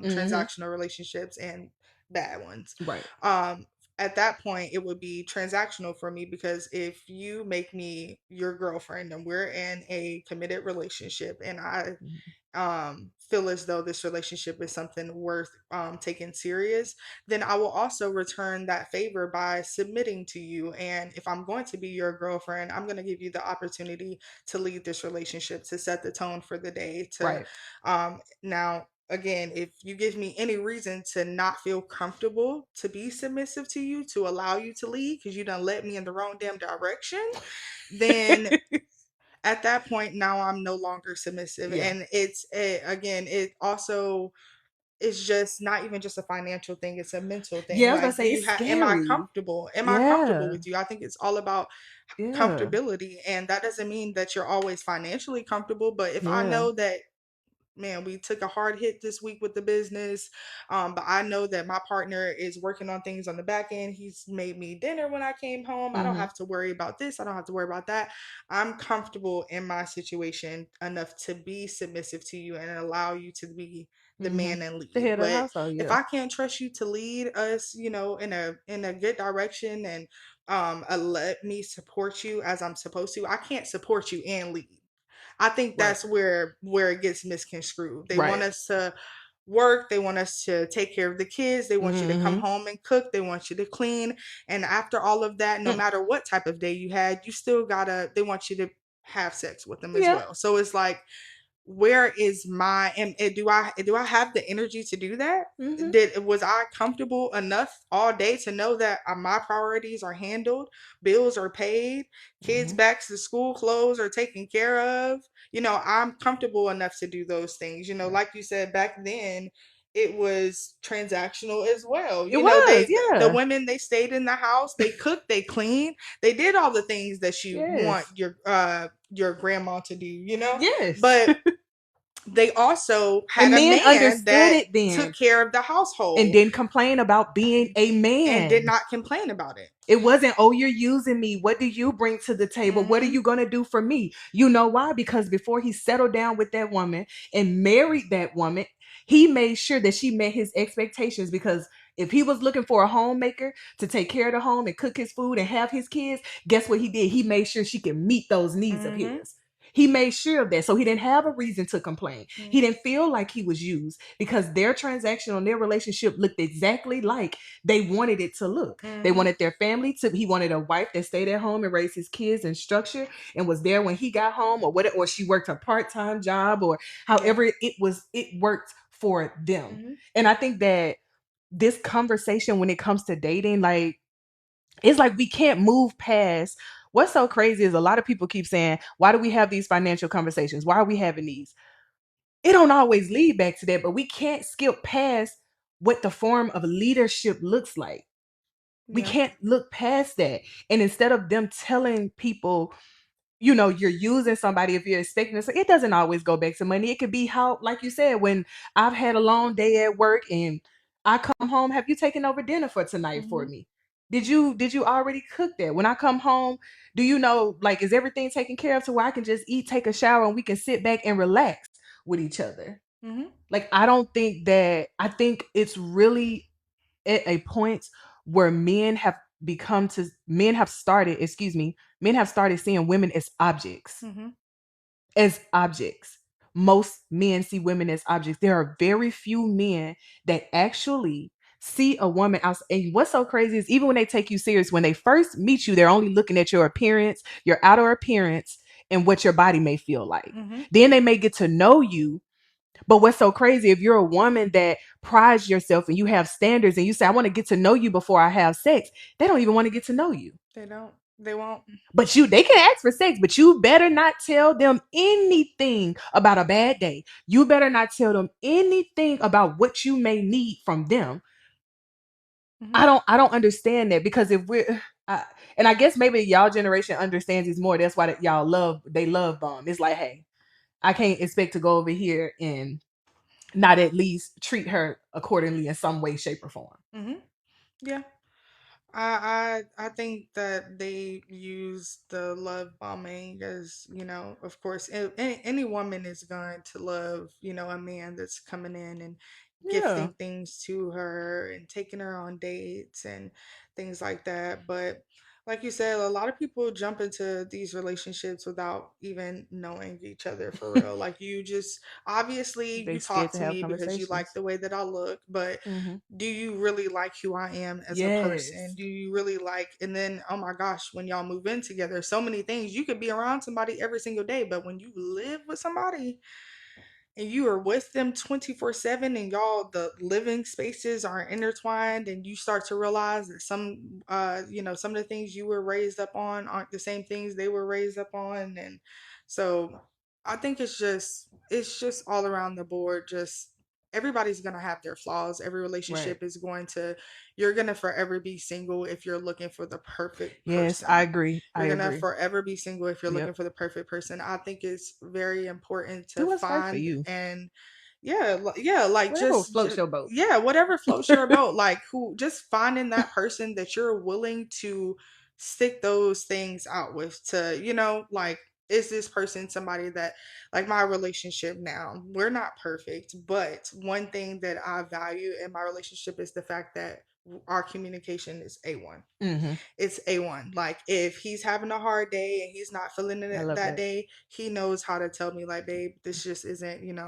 Hmm. transactional relationships and bad ones. Right. Um, at that point it would be transactional for me, because if you make me your girlfriend and we're in a committed relationship and I Mhm. feel as though this relationship is something worth taking serious, then I will also return that favor by submitting to you. And if I'm going to be your girlfriend, I'm going to give you the opportunity to lead this relationship, to set the tone for the day, to Right. now again, if you give me any reason to not feel comfortable to be submissive to you, to allow you to lead because you done led me in the wrong damn direction, then at that point now I'm no longer submissive. Yeah. And again, it also it's just not even just a financial thing, it's a mental thing. Yeah, I was about to Like, do say you it's have am I scary. comfortable? Am I comfortable Yeah. with you? I think it's all about Yeah. comfortability, and that doesn't mean that you're always financially comfortable, but if I Yeah. know that, man, we took a hard hit this week with the business. But I know that my partner is working on things on the back end. He's made me dinner when I came home. I don't Mm-hmm. have to worry about this. I don't have to worry about that. I'm comfortable in my situation enough to be submissive to you and allow you to be the Mm-hmm. man and The lead. head of the But household, if yeah. I can't trust you to lead us, in a good direction and let me support you as I'm supposed to, I can't support you and lead. I think Right. that's where it gets misconstrued. They want Right. us to work, they want us to take care of the kids, they want you to come Mm-hmm. home and cook, they want you to clean. And after all of that, no Mm. matter what type of day you had, you still gotta they want you to have sex with them as Yeah. well. So it's like, where is my and do I have the energy to do that? Mm-hmm. Did was I comfortable enough all day to know that my priorities are handled, bills are paid, kids Mm-hmm. back to school, clothes are taken care of? I'm comfortable enough to do those things. Like you said, back then it was transactional as well. It was, The yeah. women, they stayed in the house, they cooked, they cleaned, they did all the things that you want Yes. your grandma to do. Yes. But they also had And a men man understood that it then took care of the and household didn't complain about being a and did man. not complain about it. It wasn't, oh, you're using me. What do you bring to the table? What are Hmm. you going to do for me? You know why? Because before he settled down with that woman and married that woman, he made sure that she met his expectations. Because if he was looking for a homemaker to take care of the home and cook his food and have his kids, guess what he did? He made sure she could meet those needs of Hmm. his. He made sure of that. So he didn't have a reason to complain. He didn't feel like he was used because their transaction on their relationship looked exactly like they wanted it to look. They Hmm. wanted their family to, he wanted a wife that stayed at home and raised his kids in structure and was there when he got home, or she worked a part-time job, or Yeah. however it worked for them. Hmm. And I think that this conversation when it comes to dating, like, it's like we can't move past. What's so crazy is a lot of people keep saying, why do we have these financial conversations? Why are we having these? It don't always lead back to that, but we can't skip past what the form of leadership looks like. We Yeah. can't look past that. And instead of them telling people, you're using somebody, if you're expecting this, it doesn't always go back to money. It could be how, like you said, when I've had a long day at work and I come home, have you taken over dinner for tonight for Hmm. me? Did you already cook that? When I come home, do you know, like, is everything taken care of to where I can just eat, take a shower, and we can sit back and relax with each other? Hmm. Like, I think it's really at a point where men have started seeing women as objects. Hmm. As objects. Most men see women as objects. There are very few men that actually see a woman outside. And what's so crazy is even when they take you serious, when they first meet you, they're only looking at your appearance, your outer appearance, and what your body may feel like. Hmm. Then they may get to know you, but what's so crazy, if you're a woman that prides yourself and you have standards and you say, I want to get to know you before I have sex, they don't even want to get to know you. They don't. They won't. But they can ask for sex, but you better not tell them anything about a bad day. You better not tell them anything about what you may need from them. Hmm. I don't understand that, because if we're and I guess maybe y'all generation understands this more. That's why they love bomb. It's like, hey, I can't expect to go over here and not at least treat her accordingly in some way, shape, or form. Hmm. Yeah. I think that they use the love bombing as, of course, any woman is going to love, a man that's coming in and Yeah. gifting things to her and taking her on dates and things like that. But like you said, a lot of people jump into these relationships without even knowing each other for real. Like, you just obviously They you scared talk to to have me because you like conversations. the way that I look, but Hmm. do you really like who I am as a person? Yes. Do you really like, and then, oh my gosh, when y'all move in together, so many things. You could be around somebody every single day, but when you live with somebody and you are with them 24/7 and y'all, the living spaces are intertwined, and you start to realize that some of the things you were raised up on aren't the same things they were raised up on. And so I think it's just all around the board, just everybody's going to have their flaws. Every Right. relationship is going to, you're going to forever be single if you're looking for the perfect Yes, I person. agree. I You're going to agree. forever be single if you're looking Yep. for the perfect person. I think it's very important to Do what's right for find you. and yeah, like Whatever just, floats your boat. yeah, whatever floats your boat. Like who, just finding that person that you're willing to stick those things out with, to, like, is this person somebody that, like my relationship now, we're not perfect, but one thing that I value in my relationship is the fact that our communication is A1. Mm-hmm. It's A1. Like if he's having a hard day and he's not feeling I it love that that. day, he knows how to tell me like, babe, this just isn't,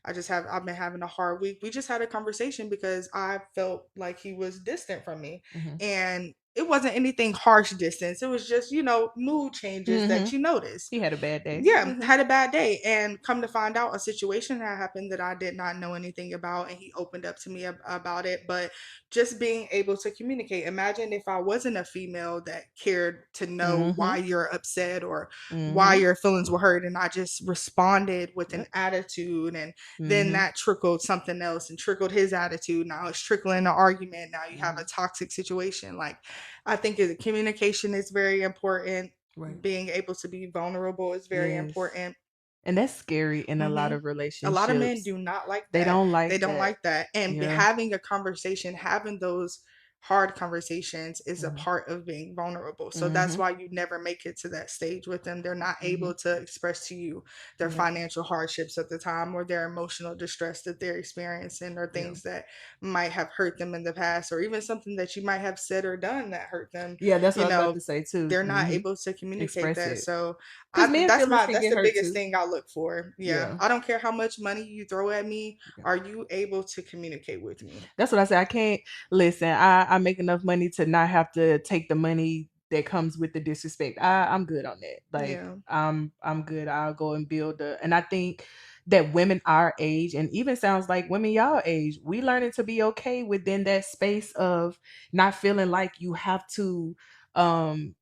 I've been having a hard week. We just had a conversation because I felt like he was distant from me. Mm-hmm. And it wasn't anything harsh distance. It was just, mood changes that Mm-hmm. you notice. He had a bad day. Yeah, Mm-hmm. had a bad day, and come to find out, a situation had happened that I did not know anything about, and he opened up to me about it. But just being able to communicate, imagine if I wasn't a female that cared to know Mm-hmm. why you're upset or why Mm-hmm. your feelings were hurt, and I just responded with an Yep. attitude, and then Mm-hmm. that trickled something else and trickled his attitude. Now it's trickling an argument. Now you have a toxic situation. Like, I think communication is very important. Right. Being able to be vulnerable is very Yes. important. And that's scary in a lot Hmm. of A lot of men relationships. do not like They that. don't like They don't that. like that. And Yeah. having a conversation, having those hard conversations is a Mm-hmm. part of being vulnerable. So that's Mm-hmm. why you never make it to that stage with them. They're not Mm-hmm. able to express to you their Yep. financial hardships at the time, or their emotional distress that they're experiencing, or Yeah. things that might have hurt them in the past, or even something that you might have said or done that hurt them. Yeah, that's You what I was about know, to say too. they're not Mm-hmm. able to communicate Express that. it. So Because men feelings can that's get the hurt biggest too. thing I look for. Yeah. Yeah. I don't care how much money you throw at me. Yeah. Are you able to communicate with me? That's what I say. I can't listen. I make enough money to not have to take the money that comes with the disrespect. I'm good on that. Like Yeah. I'm good. I'll go and build and I think that women our age, and even sounds like women y'all age, we learning to be okay within that space of not feeling like you have to um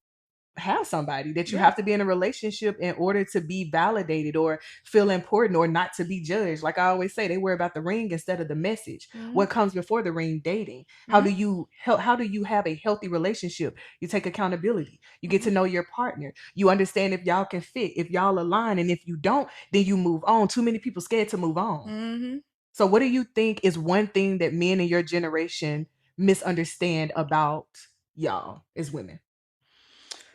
have somebody, that you Yeah. have to be in a relationship in order to be validated or feel important or not to be judged. Like I always say, they worry about the ring instead of the message. Mhm. What comes before the ring? Dating. How Mhm. do you help? How do you have a healthy relationship? You take accountability. You get to know your partner. You understand if y'all can fit, if y'all align, and if you don't, then you move on. Too many people scared to move on. Mhm. So, what do you think is one thing that men in your generation misunderstand about y'all as women,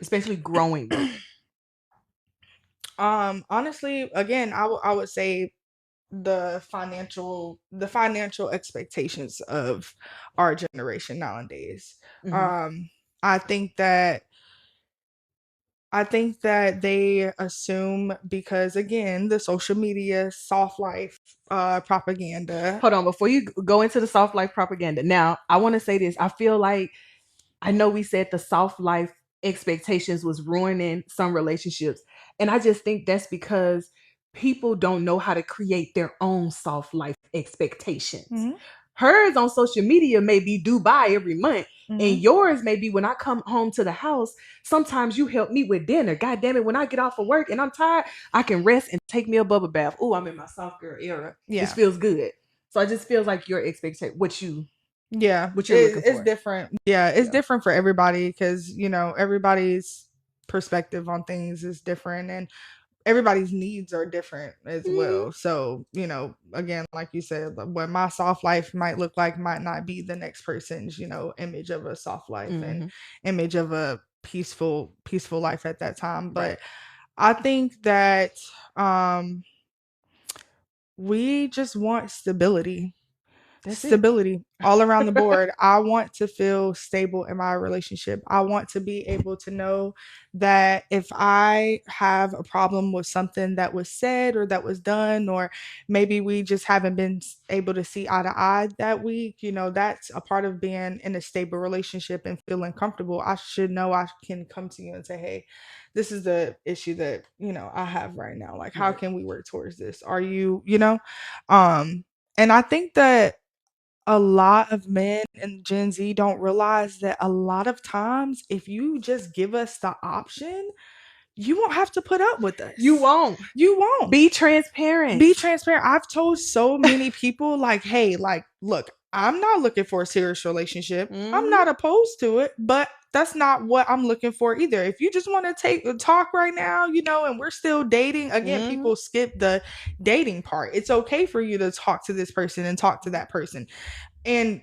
especially growing women? Honestly, again, I would say the financial expectations of our generation nowadays. Mhm. Um, I think that they assume, because again, the social media soft life propaganda. Hold on, before you go into the soft life propaganda. Now, I want to say this. I feel like I know we said the soft life expectations was ruining some relationships. And I just think that's because people don't know how to create their own soft life expectations. Mhm. Hers on social media may be Dubai every month. And Mhm. yours may be when I come home to the house, sometimes you help me with dinner. God damn it, when I get off of work and I'm tired, I can rest and take me a bubble bath. Oh, I'm in my soft girl era. Yeah. This feels good. So I just feel like your expectation, what you're looking It's for. different. Yeah, it's Yeah. different for everybody, because everybody's perspective on things is different, and everybody's needs are different as Mhm. well. So, again, like you said, what my soft life might look like might not be the next person's, image of a soft life and Mhm. image of a peaceful life at that time. Right. But I think that we just want stability. That's it. Stability all around the board. I want to feel stable in my relationship. I want to be able to know that if I have a problem with something that was said or that was done, or maybe we just haven't been able to see eye to eye that week, that's a part of being in a stable relationship and feeling comfortable. I should know I can come to you and say, hey, this is the issue that, I have right now. Like, how Right. can we work towards this? Are and I think that a lot of men and Gen Z don't realize that a lot of times, if you just give us the option, you won't have to put up with us. You won't. You won't. Be transparent. Be transparent. I've told so many people, like, hey, like, look, I'm not looking for a serious relationship. I'm not opposed to it, but that's not what I'm looking for either. If you just want to talk right now, and we're still dating, again, people skip the dating part. It's okay for you to talk to this person and talk to that person and,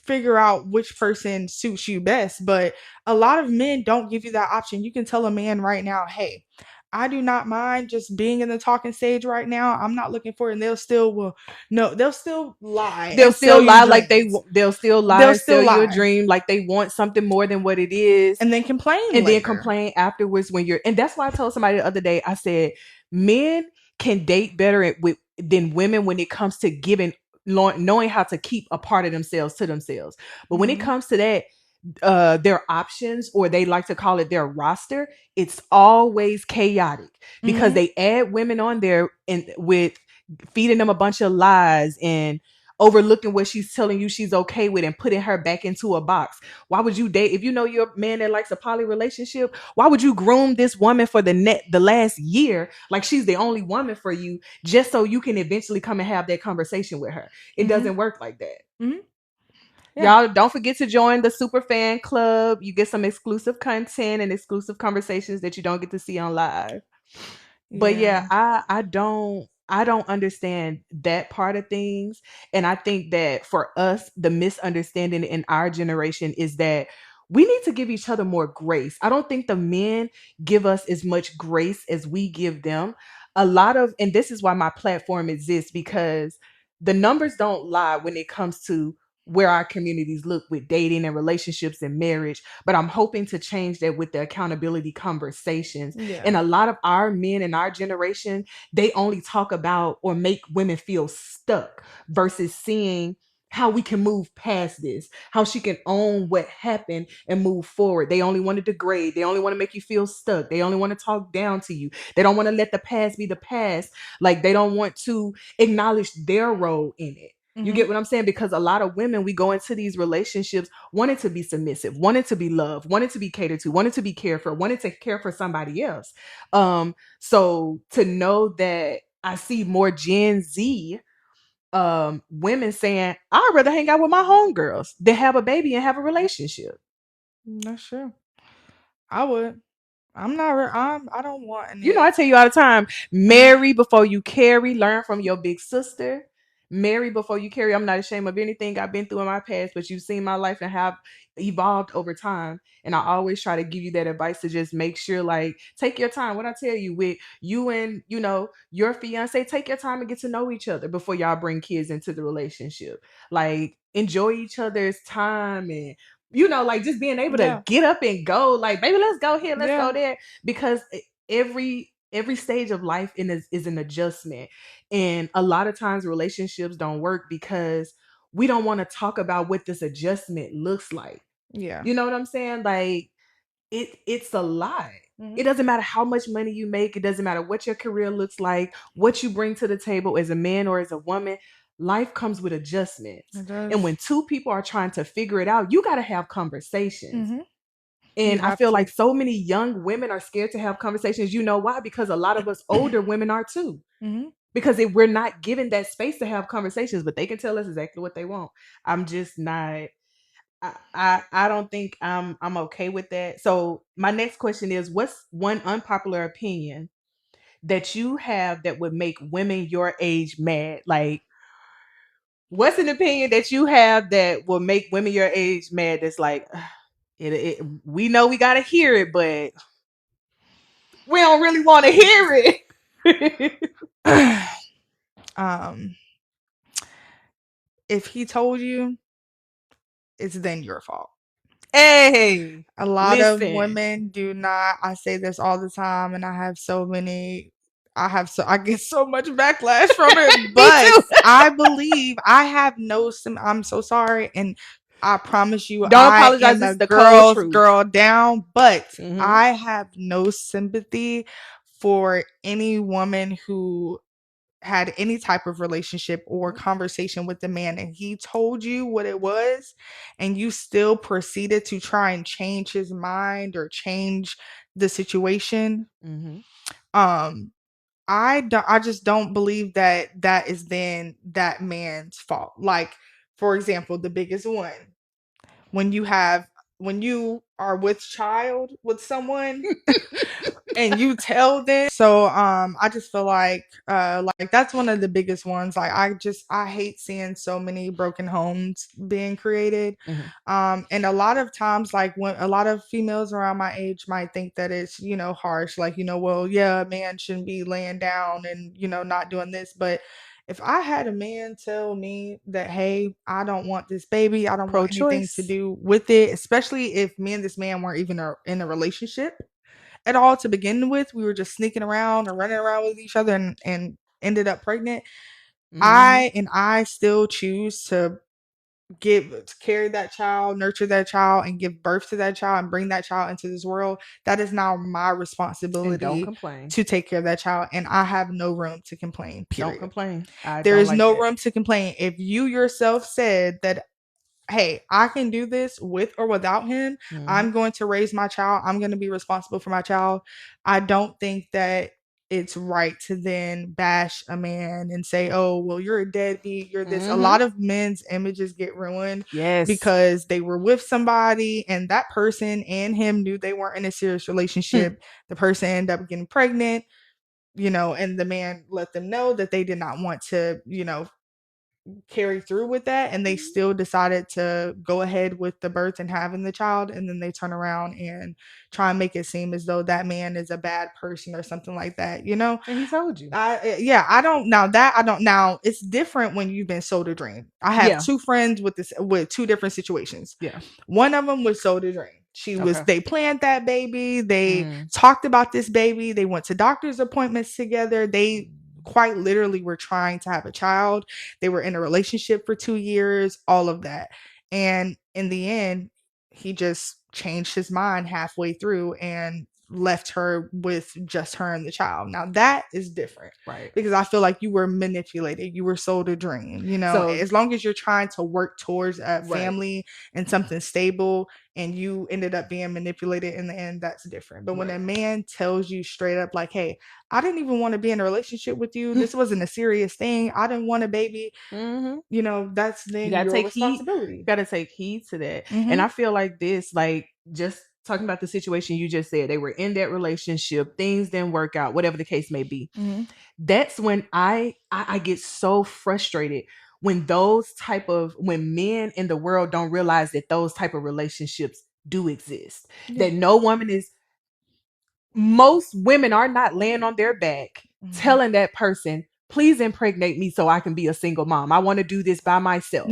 figure out which person suits you best. But a lot of men don't give you that option. You can tell a man right now, hey, I do not mind just being in the talking stage right now. I'm not looking for it. And they'll still lie. They'll still lie like they'll still lie They'll and still sell you a lie. dream like they want something more than what it is. And then complain And later. then complain afterwards and that's why I told somebody the other day, I said, men can date better than women when it comes to knowing how to keep a part of themselves to themselves. But when it comes to that, their options, or they like to call it their roster, it's always chaotic because they add women on there and with feeding them a bunch of lies and overlooking what she's telling you she's okay with and putting her back into a box. Why would you date if you know you're a man that likes a poly relationship? Why would you groom this woman for the last year like she's the only woman for you just so you can eventually come and have that conversation with her? It doesn't work like that. Yeah. Y'all don't forget to join the super fan club. You get some exclusive content and exclusive conversations that you don't get to see on live. But yeah, I don't understand that part of things. And I think that for us, the misunderstanding in our generation is that we need to give each other more grace. I don't think the men give us as much grace as we give them. And this is why my platform exists, because the numbers don't lie when it comes to where our communities look with dating and relationships and marriage. But I'm hoping to change that with the accountability conversations. And a lot of our men in our generation, they only talk about or make women feel stuck versus seeing how we can move past this, how she can own what happened and move forward. They only want to degrade. They only want to make you feel stuck. They only want to talk down to you. They don't want to let the past be the past. Like, they don't want to acknowledge their role in it. You get what I'm saying? Because a lot of women, we go into these relationships wanting to be submissive, wanting to be loved, wanting to be catered to, wanting to be cared for, wanting to care for somebody else. So to know that I see more Gen Z women saying, I'd rather hang out with my homegirls than have a baby and have a relationship. That's true. I would. I don't want any. I tell you all the time, marry before you carry. Learn from your big sister. Marry before you carry. I'm not ashamed of anything I've been through in my past, but you've seen my life and have evolved over time. And I always try to give you that advice to just make sure, like, take your time. What I tell you with you and, your fiance, take your time and get to know each other before y'all bring kids into the relationship. Like, enjoy each other's time and like just being able to get up and go, like, baby, let's go here, let's go there. Because every stage of life is an adjustment. And a lot of times relationships don't work because we don't want to talk about what this adjustment looks like. Yeah. You know what I'm saying? Like, it's a lot. It doesn't matter how much money you make. It doesn't matter what your career looks like, what you bring to the table as a man or as a woman. Life comes with adjustments. And when two people are trying to figure it out, you got to have conversations. And I feel like so many young women are scared to have conversations. You know why? Because a lot of us older women are too. Because we're not given that space to have conversations, but they can tell us exactly what they want. I'm just not. I don't think I'm okay with that. So my next question is, what's one unpopular opinion that you have that would make women your age mad? Like, what's an opinion that you have that will make women your age mad? That's like, we know we gotta hear it, but we don't really want to hear it. If he told you, it's then your fault. Hey, a lot of women do not. I say this all the time, and I get so much backlash from it. But I believe I have no. I'm so sorry, and I promise you, don't apologize. This is the girl down. But I have no sympathy for any woman who had any type of relationship or conversation with the man and he told you what it was and you still proceeded to try and change his mind or change the situation. Mm-hmm. I just don't believe that that is then that man's fault. Like, for example, the biggest one, when you have when you are with child with someone and you tell them. So I just feel like that's one of the biggest ones. Like I hate seeing so many broken homes being created. Mm-hmm. And a lot of times, like, when a lot of females around my age might think that it's, harsh, like, well, yeah, a man shouldn't be laying down and, not doing this. But if I had a man tell me that, hey, I don't want this baby, I don't want anything to Pro-choice. do with it, especially if me and this man weren't even in a relationship at all to begin with, we were just sneaking around or running around with each other and ended up pregnant. Mm-hmm. I still choose to carry that child, nurture that child, and give birth to that child and bring that child into this world. That is now my And don't responsibility complain. to take care of that child. And I have no room to complain, Don't period. complain. I There don't is like no that. room to complain. If you yourself said that, hey, I can do this with or without him. Mm-hmm. I'm going to raise my child. I'm going to be responsible for my child. I don't think that it's right to then bash a man and say, oh, well, you're a deadbeat. You're this. A Mm-hmm. lot of men's images get ruined Yes. because they were with somebody and that person and him knew they weren't in a serious relationship. The person ended up getting pregnant, and the man let them know that they did not want to, carry through with that, and they still decided to go ahead with the birth and having the child, and then they turn around and try and make it seem as though that man is a bad person or something like that. And he told you. I don't. Now it's different when you've been sold a dream. I have Yeah. two friends with two different situations. Yeah. One of them was sold a dream. Okay. They planned that baby, they Mm. talked about this baby, they went to doctor's appointments together, they quite literally were trying to have a child. They were in a relationship for 2 years, all of that. And in the end, he just changed his mind halfway through and left her with just her and the child. Now that is different. Right. Because I feel like you were manipulated. You were sold a dream. So as long as you're trying to work towards a Right. family and something stable and you ended up being manipulated in the end, that's different. But when Right. a man tells you straight up, like, hey, I didn't even want to be in a relationship with you. This wasn't a serious thing. I didn't want a baby. Mm-hmm. That's then You gotta your take heed. responsibility. You gotta take heed to that. Mhm. And I feel like this, like, just talking about the situation you just said, they were in that relationship, things didn't work out, whatever the case may be. Mhm. That's when I get so frustrated when when men in the world don't realize that those type of relationships do exist. Yeah. That no woman is most women are not laying on their back telling that person, please impregnate me so I can be a single mom. I want to do this by myself.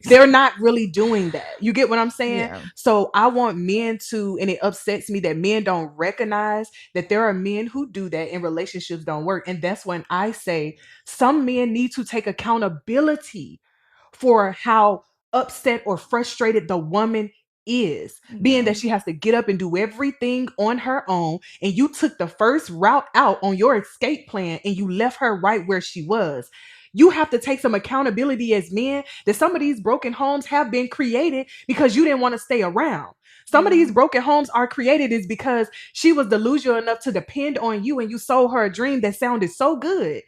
They're not really doing that. You get what I'm saying? Yeah. So I want men to, and it upsets me that men don't recognize that there are men who do that and relationships don't work. And that's when I say some men need to take accountability for how upset or frustrated the woman is, being that she has to get up and do everything on her own, and you took the first route out on your escape plan and you left her right where she was. You have to take some accountability as men that some of these broken homes have been created because you didn't want to stay around. Some of these broken homes are created is because she was delusional enough to depend on you and you sold her a dream that sounded so good.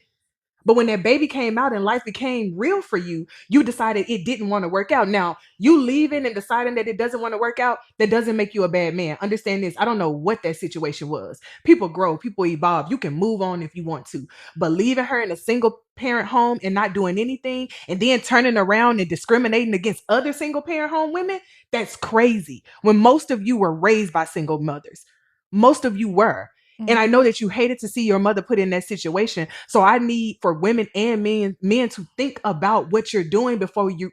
But when that baby came out and life became real for you, you decided it didn't want to work out. Now, you leaving and deciding that it doesn't want to work out, that doesn't make you a bad man. Understand this. I don't know what that situation was. People grow, people evolve. You can move on if you want to. But leaving her in a single parent home and not doing anything and then turning around and discriminating against other single parent home women, that's crazy. When most of you were raised by single mothers. Most of you were. And I know that you hated to see your mother put in that situation. So I need for women and men to think about what you're doing before you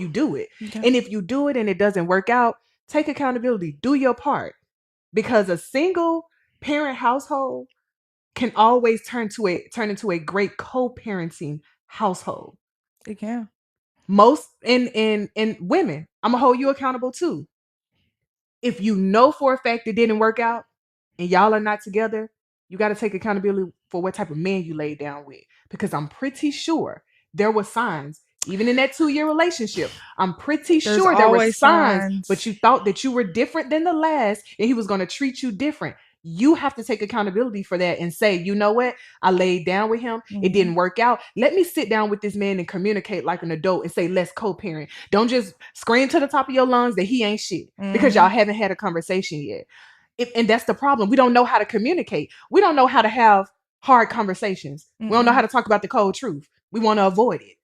do it. Okay. And if you do it and it doesn't work out, take accountability. Do your part. Because a single parent household can always turn into a great co-parenting household. It can. Most in women, I'm gonna hold you accountable too. If you know for a fact it didn't work out and y'all are not together, you got to take accountability for what type of man you laid down with. Because I'm pretty sure there were signs, even in that 2-year relationship. I'm pretty sure there were signs, but you thought that you were different than the last and he was going to treat you different. You have to take accountability for that and say, you know what? I laid down with him. It didn't work out. Let me sit down with this man and communicate like an adult and say, let's co-parent. Don't just scream to the top of your lungs that he ain't shit because y'all haven't had a conversation yet. And that's the problem. We don't know how to communicate. We don't know how to have hard conversations. We don't know how to talk about the cold truth. We want to avoid it.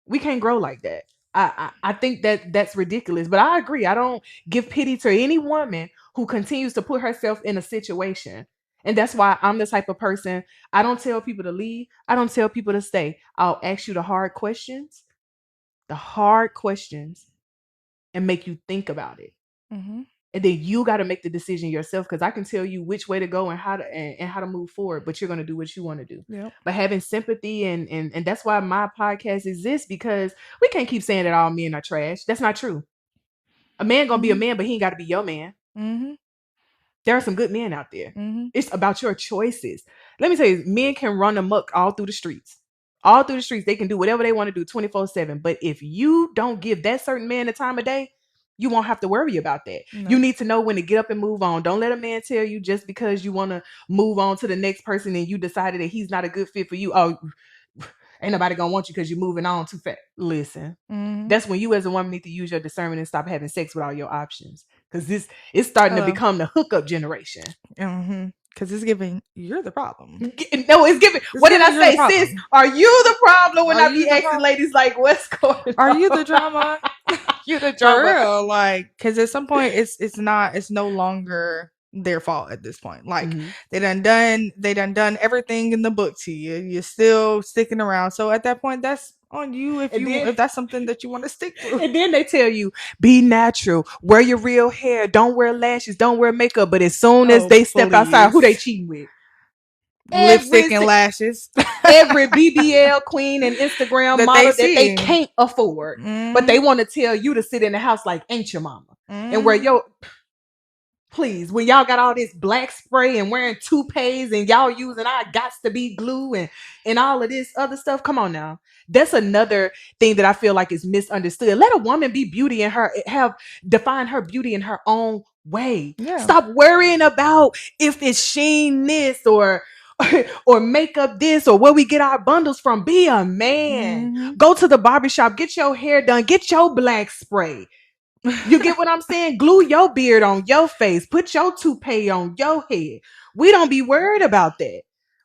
We can't grow like that. I think that's ridiculous. But I agree. I don't give pity to any woman who continues to put herself in a situation. And that's why I'm the type of person, I don't tell people to leave. I don't tell people to stay. I'll ask you the hard questions, and make you think about it. And then you got to make the decision yourself, because I can tell you which way to go and how to move forward, but you're going to do what you want to do. Yep. But having sympathy and that's why my podcast exists, because we can't keep saying that all men are trash. That's not true. A man gonna be a man, but he ain't got to be your man. There are some good men out there. It's about your choices. Let me tell you, men can run amok all through the streets. All through the streets, they can do whatever they want to do 24/7. But if you don't give that certain man the time of day, you won't have to worry about that. No. You need to know when to get up and move on. Don't let a man tell you just because you want to move on to the next person and you decided that he's not a good fit for you. Oh, ain't nobody gonna want you because you're moving on too fast. Listen, that's when you as a woman need to use your discernment and stop having sex with all your options. Because it's starting to become the hookup generation. Because it's giving, you're the problem. No, it's giving. What did I say, sis? Are you the problem when I be asking ladies like, what's going on? Are you the drama? You the drama. For real, like, because at some point it's no longer their fault at this point. Like they done everything in the book to you. You're still sticking around. So at that point, that's on you if that's something that you want to stick to. And then they tell you, be natural, wear your real hair, don't wear lashes, don't wear makeup. But as soon as they step outside, who they cheating with? Lipstick and lashes. Every BBL queen and Instagram model that they can't afford. But they want to tell you to sit in the house like ain't your mama. And where your... Please, when y'all got all this black spray and wearing toupees and y'all using our gots to be glue and all of this other stuff, come on now. That's another thing that I feel like is misunderstood. Let a woman be beauty in her, define her beauty in her own way. Yeah. Stop worrying about if it's Shein this or makeup this or where we get our bundles from. Be a man. Go to the barbershop, get your hair done, get your black spray. You get what I'm saying? Glue your beard on your face. Put your toupee on your head. We don't be worried about that.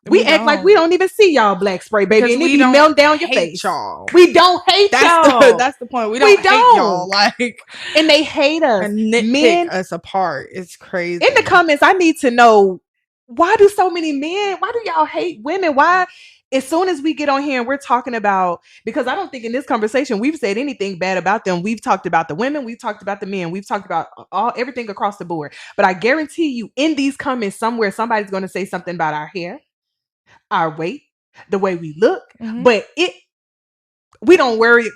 We act like we don't even see y'all black spray, baby, and it be melting down your face. Y'all. We don't hate y'all. That's the point. We don't hate y'all. Like, and they hate us. And nitpick us apart. It's crazy. In the comments, I need to know, why do so many men? Why do y'all hate women? Why? As soon as we get on here and we're talking about, because I don't think in this conversation we've said anything bad about them. We've talked about the women, we've talked about the men, we've talked about everything across the board. But I guarantee you, in these comments somewhere, somebody's going to say something about our hair, our weight, the way we look. But we don't worry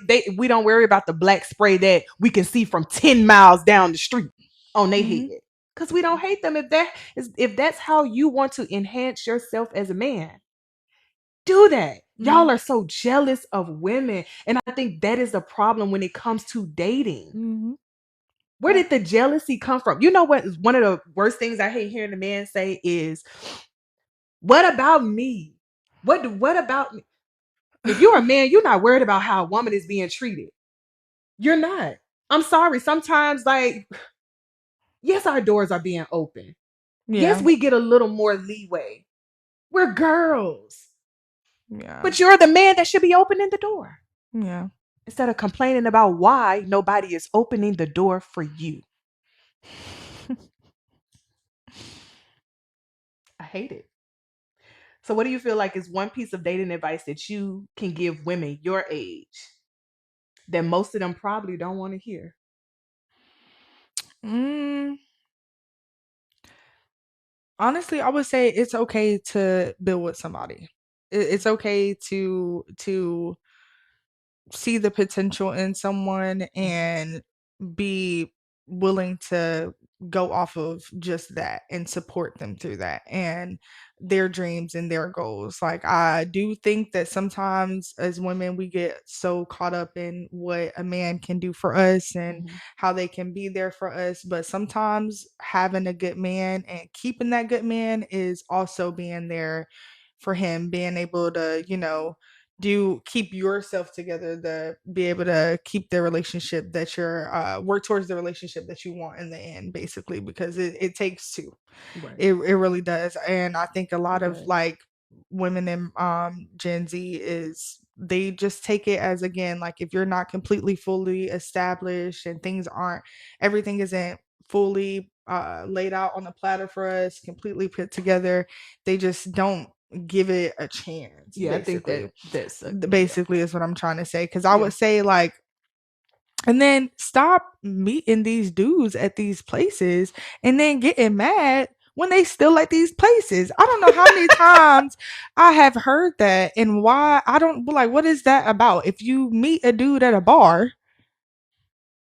about the black spray that we can see from 10 miles down the street on their head. Because we don't hate them. If that's how you want to enhance yourself as a man, do that. Y'all are so jealous of women. And I think that is the problem when it comes to dating. Where did the jealousy come from? You know what? One of the worst things I hate hearing a man say is, what about me? What about me? If you're a man, you're not worried about how a woman is being treated. You're not. I'm sorry. Sometimes, like, yes, our doors are being open. Yeah. Yes, we get a little more leeway. We're girls. Yeah. But you're the man that should be opening the door. Yeah. Instead of complaining about why nobody is opening the door for you. I hate it. So what do you feel like is one piece of dating advice that you can give women your age that most of them probably don't want to hear? Honestly, I would say it's okay to build with somebody. It's okay to see the potential in someone and be willing to go off of just that and support them through that and their dreams and their goals. Like, I do think that sometimes as women, we get so caught up in what a man can do for us and how they can be there for us. But sometimes having a good man and keeping that good man is also being there for him, being able to, keep yourself together, to be able to keep the relationship that you're work towards the relationship that you want in the end, basically, because it takes two. Right. It really does. And I think a lot of Okay. like women in Gen Z is they just take it as, again, like, if you're not completely fully established and everything isn't fully laid out on the platter for us, completely put together, they just don't give it a chance. Yeah, Basically. I think that's basically is what I'm trying to say. Because I would say, like, and then stop meeting these dudes at these places and then getting mad when they still at these places. I don't know how many times I have heard that, and why. I don't, like, what is that about? If you meet a dude at a bar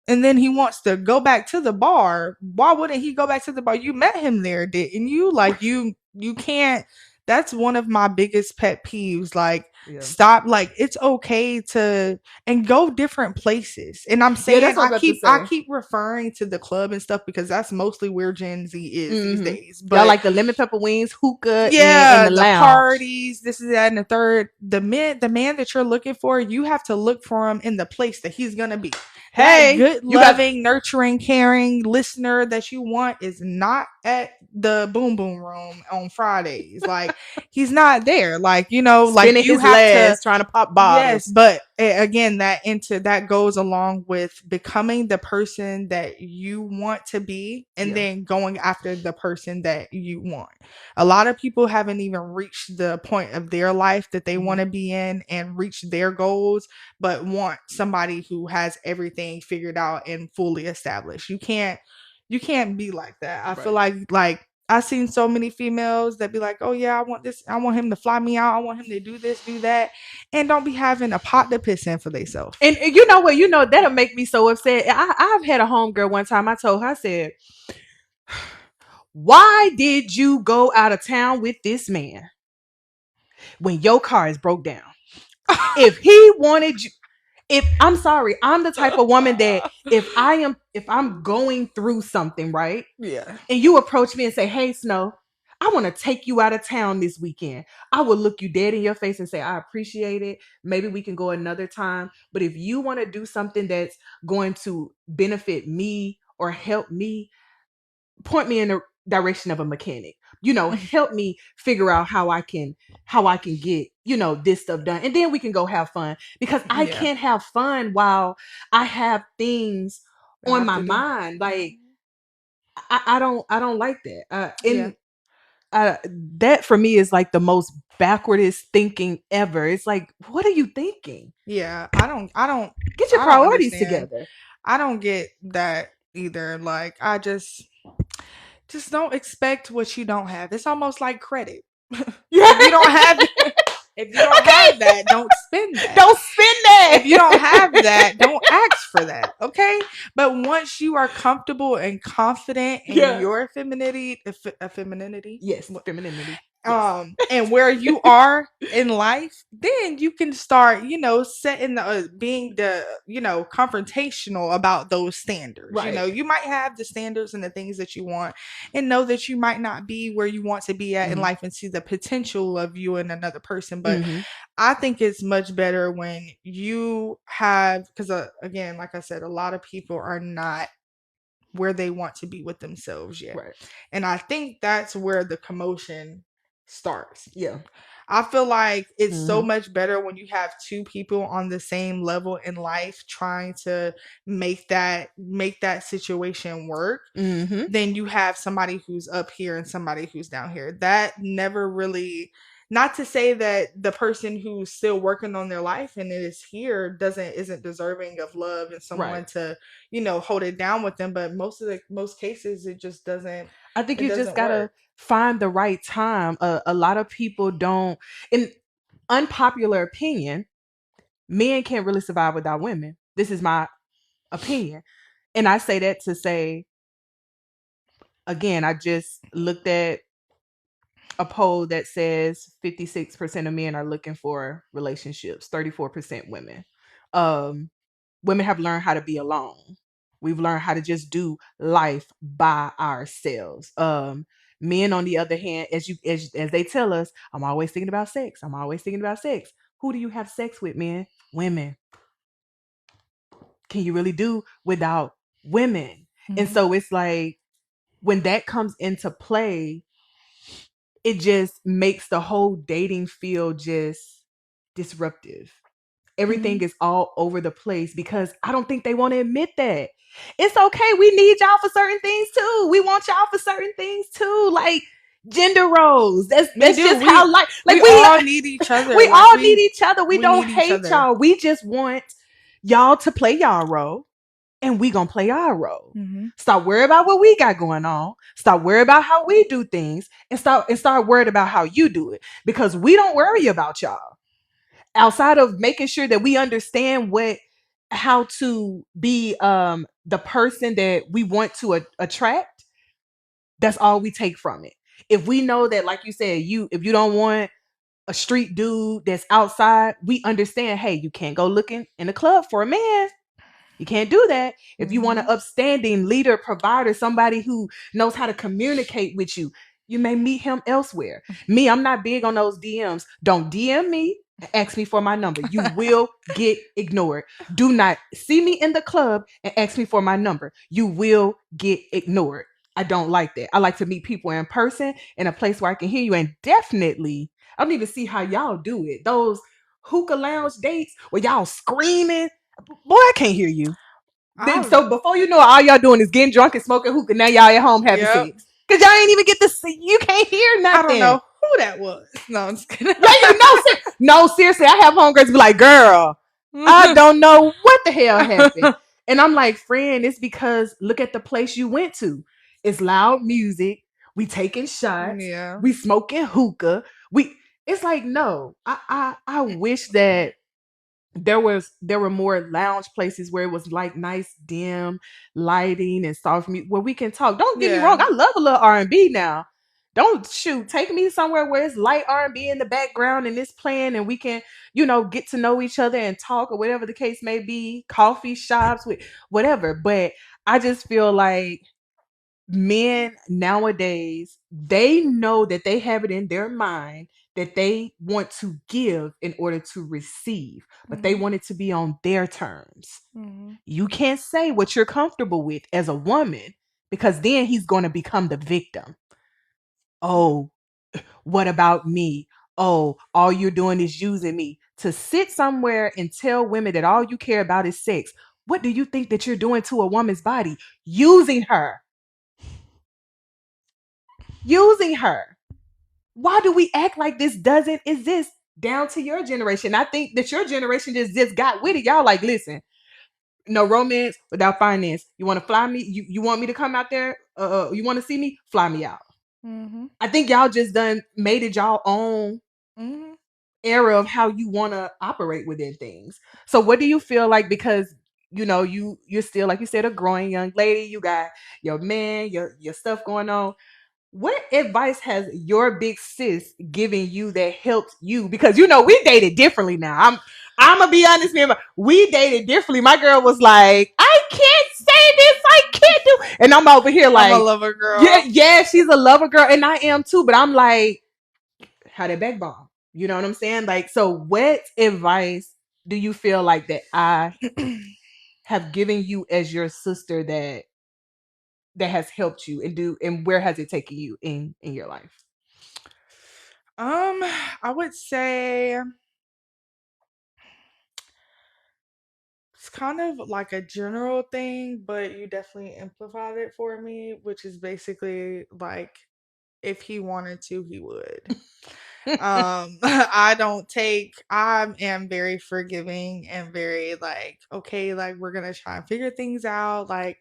and then he wants to go back to the bar, why wouldn't he go back to the bar? You met him there, didn't you? Like, you can't. That's one of my biggest pet peeves. Like, stop. Like, it's okay to and go different places. And I'm saying, that's what I keep referring to the club and stuff because that's mostly where Gen Z is these days. But y'all like the lemon pepper wings, hookah, yeah, and the lounge parties, this is that and the third. The man that you're looking for, you have to look for him in the place that he's gonna be. Hey, that good, loving, nurturing, caring listener that you want is not at the boom boom room on Fridays. Like, he's not there. Like, like, you his have legs, to trying to pop bottles. Yes, but again, that goes along with becoming the person that you want to be, and then going after the person that you want. A lot of people haven't even reached the point of their life that they want to be in and reach their goals, but want somebody who has everything figured out and fully established. You can't be like that. I feel like I've seen so many females that be like, oh yeah, I want this, I want him to fly me out, I want him to do this, do that, and don't be having a pot to piss in for themselves. And you know what? That'll make me so upset. I've had a homegirl one time. I told her, I said, why did you go out of town with this man when your car is broke down? If he wanted you, I'm sorry, I'm the type of woman that if I'm going through something, right? Yeah. And you approach me and say, hey, Snow, I want to take you out of town this weekend. I will look you dead in your face and say, I appreciate it. Maybe we can go another time. But if you want to do something that's going to benefit me or help me, point me in the direction of a mechanic. Help me figure out how I can get, this stuff done. And then we can go have fun, because I can't have fun while I have things on my mind. Like, I don't like that. That for me is like the most backwardest thinking ever. It's like, what are you thinking? Yeah, I don't get your priorities together. I don't get that either. Like, I just don't expect what you don't have. It's almost like credit. If you don't have if you don't have that, don't spend that. Don't spend that. If you don't have that, don't ask for that. Okay? But once you are comfortable and confident in your femininity, femininity. Yes, femininity. And where you are in life, then you can start, setting being the, confrontational about those standards. Right. You might have the standards and the things that you want, and know that you might not be where you want to be at in life, and see the potential of you and another person. But I think it's much better when you have, because again, like I said, a lot of people are not where they want to be with themselves yet. Right. And I think that's where the commotion starts. Yeah. I feel like it's so much better when you have two people on the same level in life trying to make that situation work, than you have somebody who's up here and somebody who's down here. That never really, not to say that the person who's still working on their life and is here isn't deserving of love and someone to, hold it down with them, but most cases it just doesn't. I think you just gotta find the right time. A lot of people don't. In unpopular opinion, men can't really survive without women. This is my opinion, and I say that to say, again, I just looked at a poll that says 56% of men are looking for relationships, 34% women. Um, Women have learned how to be alone. We've learned how to just do life by ourselves. Men, on the other hand, as they tell us, I'm always thinking about sex. I'm always thinking about sex. Who do you have sex with, men? Women. Can you really do without women? And Mhm. so it's like when that comes into play, it just makes the whole dating field just disruptive. Everything Mhm. is all over the place because I don't think they want to admit that. It's okay. We need y'all for certain things too. We want y'all for certain things too. Like gender roles. That's We that's do. just how We like all need each other. we Like all need each other. We we don't need each hate other. y'all. We just want y'all to play y'all role and we gonna play our role. Mhm. Stop worrying about what we got going on. Stop worrying about how we do things and start worried about how you do it. Because we don't worry about y'all outside of making sure that we understand what how to be the person that we want to attract. That's all we take from it. If we know that, like you said, you if you don't want a street dude that's outside, we understand, hey, you can't go looking in the club for a man. You can't do that. If you want an Mhm. upstanding leader, provider, somebody who knows how to communicate with you, you may meet him elsewhere. Me, I'm not big on those DMs. Don't DM me and ask me for my number. You will get ignored. Do not see me in the club and ask me for my number. You will get ignored. I don't like that. I like to meet people in person in a place where I can hear you. And definitely, I don't even see how y'all do it. Those hookah lounge dates where y'all screaming. Boy, I can't hear you. I So before you know it, all y'all doing is getting drunk and smoking hookah. Now y'all at home having Yep. sex. Cause y'all ain't even get to see. You can't hear I don't nothing. know who that was. No, I'm just kidding. Yeah, you know, no, seriously, I have homegirls be like, girl, I don't know what the hell happened. And I'm like, friend, it's because look at the place you went to. It's loud music. We taking shots. Yeah. We smoking hookah. We it's like, no. I wish that there were more lounge places where it was like nice dim lighting and soft music where we can talk. Don't get me wrong, Yeah. I love a little R&B now. Don't shoot, take me somewhere where it's light R&B in the background and it's playing and we can, get to know each other and talk or whatever the case may be, coffee shops with whatever. But I just feel like men nowadays, they know that they have it in their mind that they want to give in order to receive, but they Mhm. want it to be on their terms. Mhm. You can't say what you're comfortable with as a woman because then he's going to become the victim. Oh, what about me? Oh, all you're doing is using me. To sit somewhere and tell women that all you care about is sex. What do you think that you're doing to a woman's body? Using her. Using her. Why do we act like this doesn't exist down to your generation? I think that your generation just got with it. Y'all like, listen, no romance without finance. You want to fly me? You want me to come out there? You want to see me? Fly me out. Mhm. I think y'all just done made it y'all own Mhm. era of how you want to operate within things. So what do you feel like because you're still like you said a growing young lady, you got your man, your stuff going on. What advice has your big sis given you that helped you? Because we dated differently now. I'm gonna be honest, man. We dated differently. My girl was like, I can't say this, I can't do, and I'm over here I'm a like, lover yeah, girl. yeah, she's a lover girl, and I am too. But I'm like, how that backbone? You know what I'm saying? Like, so what advice do you feel like that I have given you as your sister that has helped you and where has it taken you in your life? I would say it's kind of like a general thing, but you definitely amplified it for me, which is basically like if he wanted to, he would. I am very forgiving and very like, okay, like we're gonna try and figure things out, like,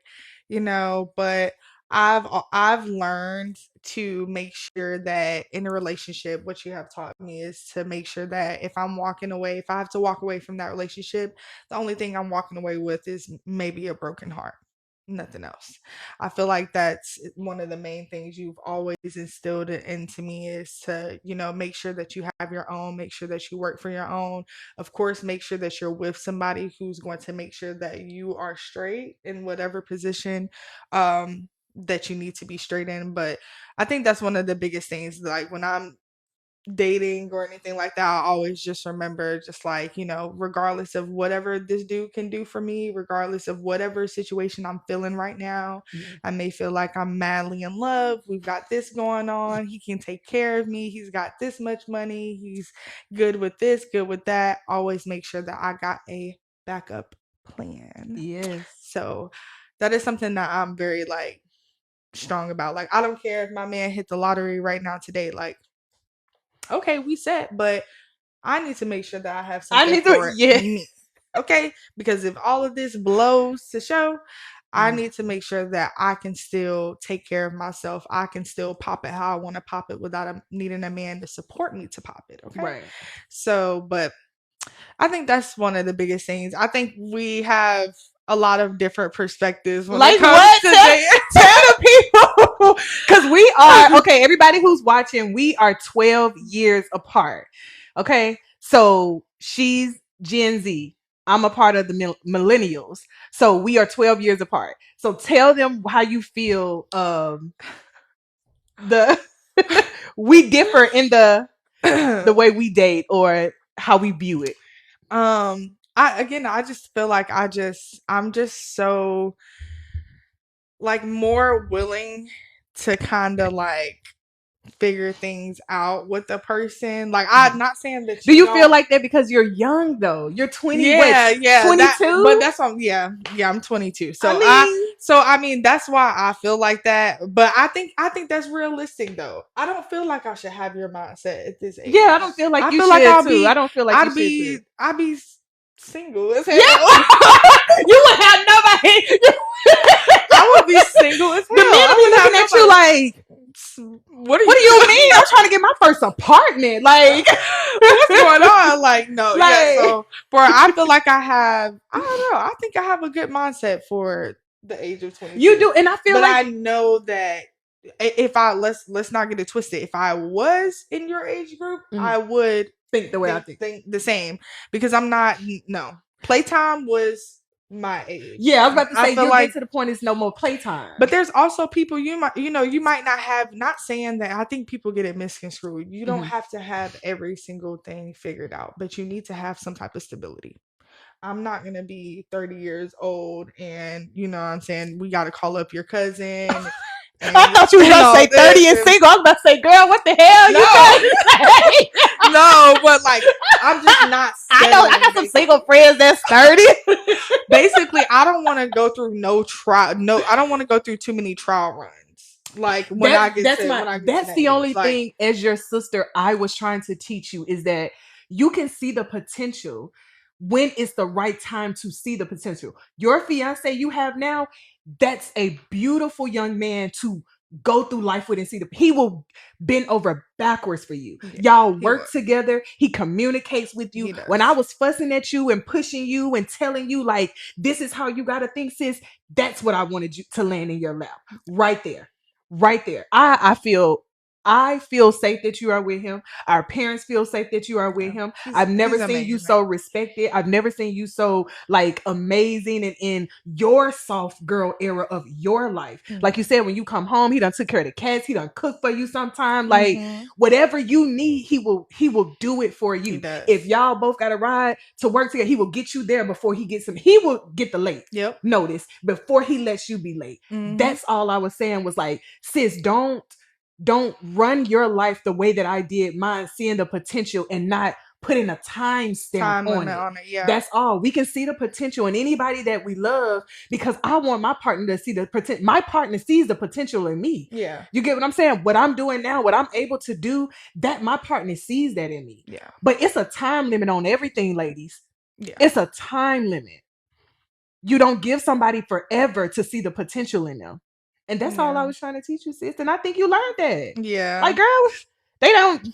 but I've learned to make sure that in a relationship, what you have taught me is to make sure that if I'm walking away, if I have to walk away from that relationship, the only thing I'm walking away with is maybe a broken heart. nothing else. I feel like that's one of the main things you've always instilled into me is to, make sure that you have your own, make sure that you work for your own. Of course, make sure that you're with somebody who's going to make sure that you are straight in whatever position that you need to be straight in. But I think that's one of the biggest things. Like when I'm dating or anything like that, I always just remember just like, regardless of whatever this dude can do for me, regardless of whatever situation I'm feeling right now, I may feel like I'm madly in love. We've got this going on. He can take care of me. He's got this much money. He's good with this, good with that. Always make sure that I got a backup plan. Yes. So that is something that I'm very like strong about. Like, I don't care if my man hit the lottery right now today. Like, okay, we set, but I need to make sure that I have something for me. Okay? Because if all of this blows to show, I need to make sure that I can still take care of myself. I can still pop it how I want to pop it without needing a man to support me to pop it. Okay. Right. So, but I think that's one of the biggest things. I think we have a lot of different perspectives when like it comes what? to Tell the people, because we are okay. Everybody who's watching, we are 12 years apart. Okay, so she's Gen Z. I'm a part of the millennials, so we are 12 years apart. So tell them how you feel. The we differ in the way we date or how we view it. I just feel like I'm just so like more willing to kind of like figure things out with a person. Like, I'm not saying that. Do you feel like that because you're young though? You're 20. Yeah, 22. But that's what. Yeah, I'm 22. So I mean, that's why I feel like that. But I think that's realistic though. I don't feel like I should have your mindset at this age. Yeah, I don't feel like you should too. I don't feel like I'd be single as hell. Yeah. You would have nobody. I would be single as hell. The men be looking at you like, what do you mean? I'm trying to get my first apartment. Like, what's going on? Like, no. Like, yeah, so I feel like I don't know. I think I have a good mindset for the age of 22. You do, and I feel like I know that if let's not get it twisted. If I was in your age group, I would think the way I think the same, because I'm not. No, playtime was my age. Yeah, I was about to say you get to the point it's no more playtime. But there's also people you might not have. Not saying that. I think people get it misconstrued. You don't have to have every single thing figured out, but you need to have some type of stability. I'm not gonna be 30 years old and you know what I'm saying, we gotta call up your cousin. I thought you were gonna say 30 and single. I was about to say, girl, what the hell no. You say? No, but like I'm just not. I got some single friends that's 30. Basically, I don't want to go through I don't want to go through too many trial runs. Like when that's the only thing as your sister I was trying to teach you is that you can see the potential when it's the right time to see the potential. Your fiance you have now, that's a beautiful young man to go through life with and see he will bend over backwards for you. Y'all work together. He communicates with you. When I was fussing at you and pushing you and telling you like, this is how you got to think, sis, that's what I wanted you to land in your lap. Right there. I feel safe that you are with him. Our parents feel safe that you are with him. I've never seen you so respected. I've never seen you so like amazing and in your soft girl era of your life. Like you said, when you come home, he done took care of the cats. He done cook for you sometime. Like whatever you need, he will do it for you. If y'all both got to ride to work together, he will get you there before he gets him. He will get the late notice before he lets you be late. That's all I was saying was like, sis, don't run your life the way that I did mine, seeing the potential and not putting a time stamp on it. Yeah. That's all. We can see the potential in anybody that we love because I want my partner to see the potential. My partner sees the potential in me. Yeah. You get what I'm saying? What I'm doing now, what I'm able to do, that my partner sees that in me. Yeah. But it's a time limit on everything, ladies. Yeah. It's a time limit. You don't give somebody forever to see the potential in them. And that's all I was trying to teach you, sis. And I think you learned that. Yeah. Like, girls, they don't,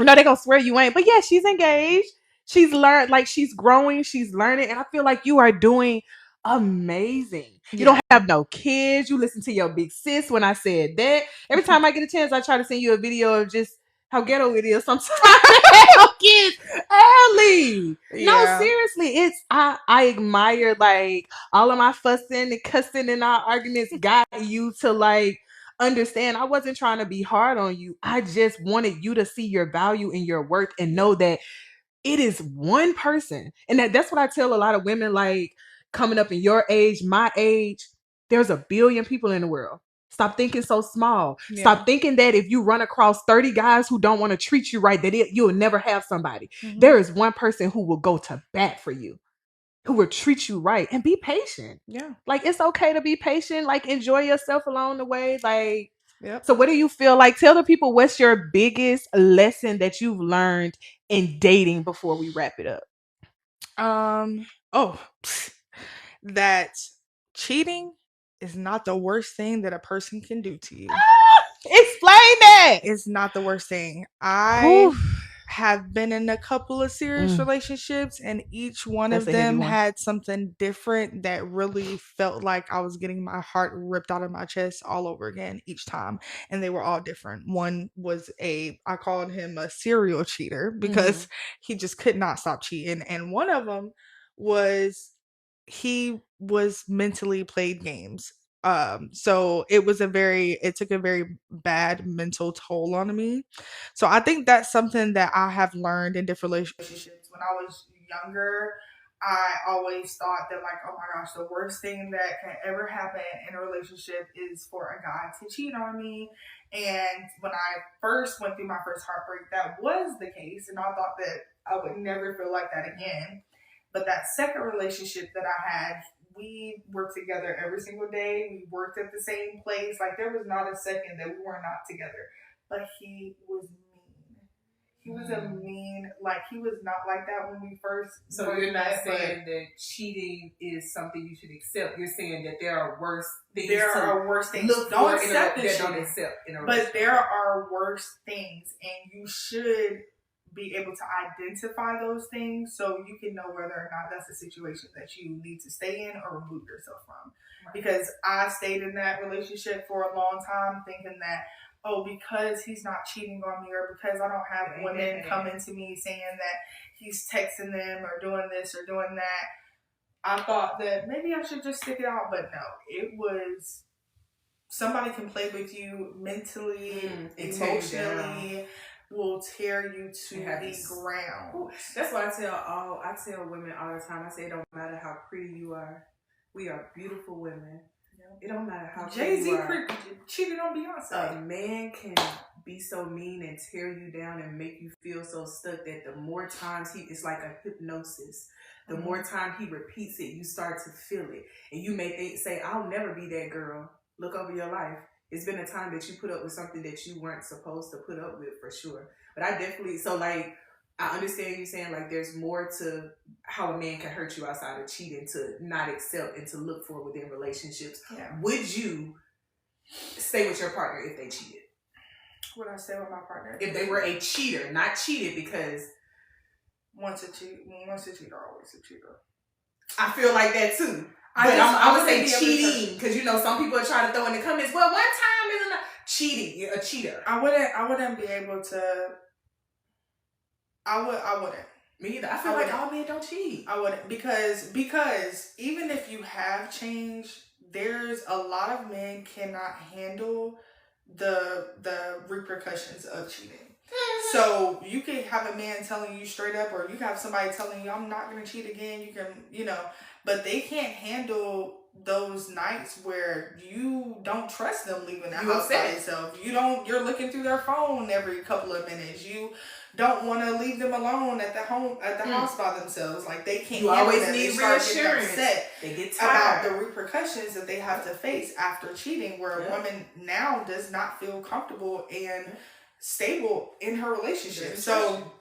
no, they're going to swear you ain't. But yeah, she's engaged. She's learned, like, she's growing. She's learning. And I feel like you are doing amazing. You Yeah. don't have no kids. You listen to your big sis when I said that. Every time I get a chance, I try to send you a video of just how ghetto it is sometimes to have kids early. No, Yeah. seriously, it's I admire like all of my fussing and cussing and our arguments got you to like understand I wasn't trying to be hard on you. I just wanted you to see your value in your work and know that it is one person. And that's what I tell a lot of women like coming up in your age, my age, there's a billion people in the world. Stop thinking so small. Yeah. Stop thinking that if you run across 30 guys who don't want to treat you right, that you'll never have somebody. Mhm. There is one person who will go to bat for you, who will treat you right, and be patient. Yeah. Like, it's okay to be patient. Like, enjoy yourself along the way. Like, Yep. so what do you feel like? Tell the people what's your biggest lesson that you've learned in dating before we wrap it up. That cheating is not the worst thing that a person can do to you. Explain that. It's not the worst thing. I Whew. have been in a couple of serious relationships, and each one That's of a heavy them one. had something different that really felt like I was getting my heart ripped out of my chest all over again each time. And they were all different. One was I called him a serial cheater because he just could not stop cheating. And one of them was he was mentally played games. So it took a very bad mental toll on me. So I think that's something that I have learned in different relationships. When I was younger, I always thought that like, oh my gosh, the worst thing that can ever happen in a relationship is for a guy to cheat on me. And when I first went through my first heartbreak, that was the case. And I thought that I would never feel like that again. But that second relationship that I had, we were together every single day. We worked at the same place. Like, there was not a second that we were not together. But he was mean. He was a mean, like, he was not like that when we first. So you're not saying that cheating is something you should accept. You're saying that there are worse things. There are worse things. Don't accept the cheating. But there are worse things, and you should be able to identify those things so you can know whether or not that's a situation that you need to stay in or remove yourself from. Right. Because I stayed in that relationship for a long time thinking that, oh, because he's not cheating on me or because I don't have women coming to me saying that he's texting them or doing this or doing that, I thought that maybe I should just stick it out. But no, it was somebody can play with you mentally, emotionally, will tear you to the ground. That's why I tell women all the time. I say it don't matter how pretty you are. We are beautiful women. It don't matter how Jay-Z cheated on Beyonce. A man can be so mean and tear you down and make you feel so stuck that the more times it's like a hypnosis. The more time he repeats it, you start to feel it. And you may say, I'll never be that girl. Look over your life. It's been a time that you put up with something that you weren't supposed to put up with, for sure. But I definitely, so like, I understand you saying like there's more to how a man can hurt you outside of cheating to not accept and to look for within relationships. Yeah. Would you stay with your partner if they cheated? Would I stay with my partner? If they were a cheater, not cheated because... Once a cheater, always a cheater. I feel like that too. I would say cheating because you know some people are trying to throw in the comments. Well, one time is enough. Cheating. You're a cheater. I wouldn't be able to. I wouldn't. Me either. I feel like all men don't cheat. I wouldn't because even if you have changed, there's a lot of men cannot handle the repercussions of cheating. So you can have a man telling you straight up, or you have somebody telling you, I'm not going to cheat again. You can, but they can't handle those nights where you don't trust them leaving the house by themselves. You're looking through their phone every couple of minutes. You don't want to leave them alone at the house by themselves. Like, they can't. You always need reassurance. They get tired about the repercussions that they have to face after cheating, where a woman now does not feel comfortable and stable in her relationship. So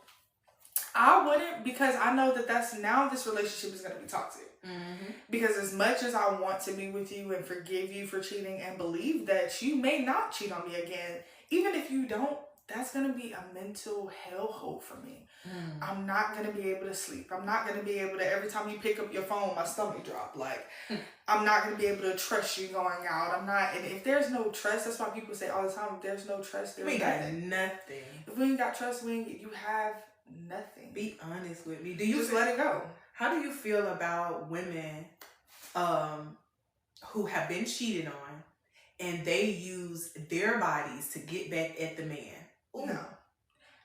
I wouldn't, because I know that this relationship is going to be toxic. Mm-hmm. Because as much as I want to be with you and forgive you for cheating and believe that you may not cheat on me again, even if you don't, that's going to be a mental hellhole for me. I'm not going to be able to sleep. I'm not going to be able to, every time you pick up your phone, my stomach drop. Like, I'm not going to be able to trust you going out. I'm not, and if there's no trust, that's why people say all the time, if there's no trust, there's nothing. Nothing. If we ain't got trust, you have nothing. Be honest with me. Do you just let it go? How do you feel about women who have been cheated on and they use their bodies to get back at the man? Ooh. No.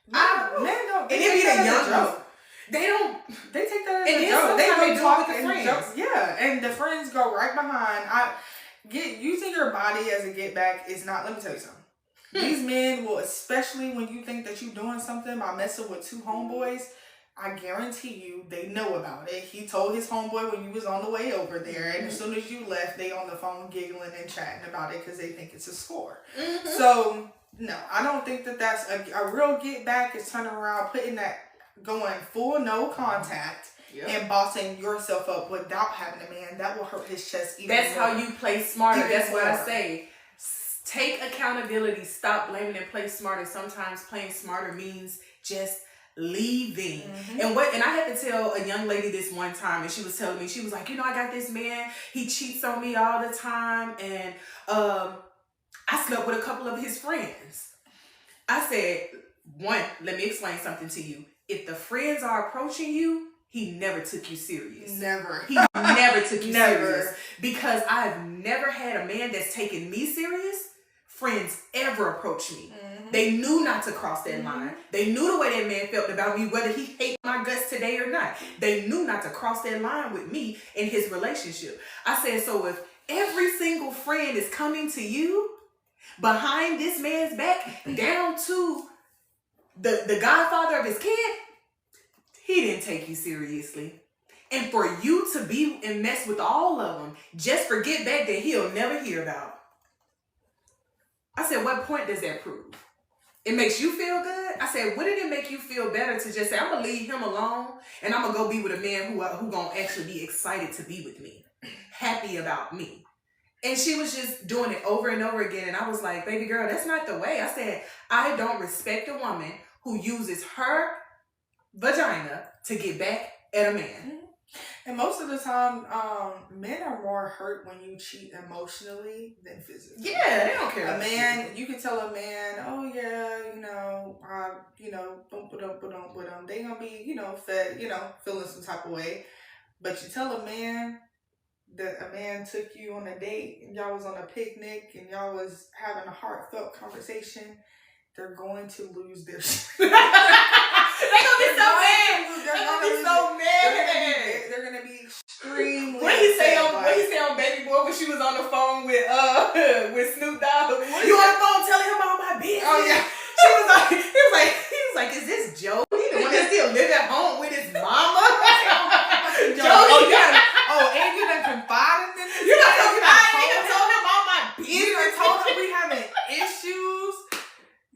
Men don't. And it be the young joke. They don't. They take that as a joke. They go talk with the friends. Jokes. Yeah, and the friends go right behind. Using your body as a get back is not. Let me tell you something. These men will, especially when you think that you're doing something by messing with two homeboys, I guarantee you they know about it. He told his homeboy when you was on the way over there, and as soon as you left, they on the phone giggling and chatting about it because they think it's a score. So, no, I don't think that that's a real get back is turning around, going full no contact and bossing yourself up without having a man. That will hurt his chest even more. That's how you play smarter. That's what I say. Take accountability. Stop blaming and play smarter. Sometimes playing smarter means just leaving. And I had to tell a young lady this one time, and she was telling me, she was like, I got this man, he cheats on me all the time, and I slept with a couple of his friends. I said, one, let me explain something to you. If the friends are approaching you, he never took you serious. Never. He never took you serious. Because I've never had a man that's taken me serious, friends ever approach me. They knew not to cross that line. They knew the way that man felt about me, whether he hated my guts today or not. They knew not to cross that line with me in his relationship. I said, so if every single friend is coming to you behind this man's back, down to the godfather of his kid, he didn't take you seriously. And for you to be and mess with all of them just for get back that he'll never hear about. I said, what point does that prove? It makes you feel good? I said, wouldn't it make you feel better to just say, I'm going to leave him alone and I'm going to go be with a man who going to actually be excited to be with me, happy about me. And she was just doing it over and over again. And I was like, baby girl, that's not the way. I said, I don't respect a woman who uses her vagina to get back at a man. And most of the time, men are more hurt when you cheat emotionally than physically. Yeah, they don't care. A man, you can tell a man, oh yeah, they gonna be, fed, feeling some type of way. But you tell a man that a man took you on a date and y'all was on a picnic and y'all was having a heartfelt conversation, they're going to lose their shit. They're gonna be so mad. They're gonna be extremely. What he say on Baby Boy when she was on the phone with Snoop Dogg? You on the phone telling him all my business? Oh yeah. He was like, is this Joe? He the one that still live at home with his mama? And you done confided in this. You done told him all my business. You done told him we having issues.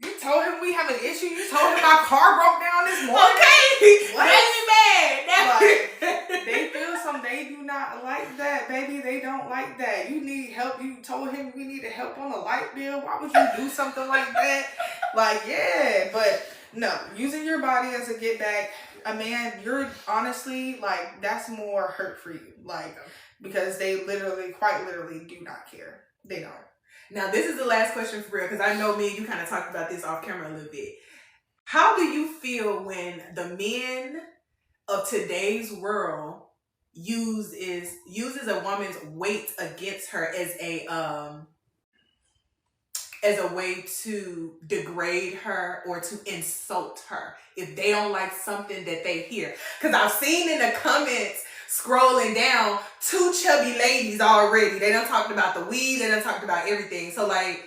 You told him we having issues. You told him my car broke down this morning. Okay. What? That's me mad. They feel they do not like that, baby. They don't like that. You need help. You told him we needed help on the light bill. Why would you do something like that? But no, using your body as a get back, a man, you're honestly that's more hurt for you. Because they quite literally do not care. They don't. Now, this is the last question for real, because I know me and you kind of talked about this off camera a little bit. How do you feel when the men of today's world uses a woman's weight against her as a way to degrade her or to insult her if they don't like something that they hear? Because I've seen in the comments scrolling down 2 chubby ladies already. They done talked about the weed. They done talked about everything. So I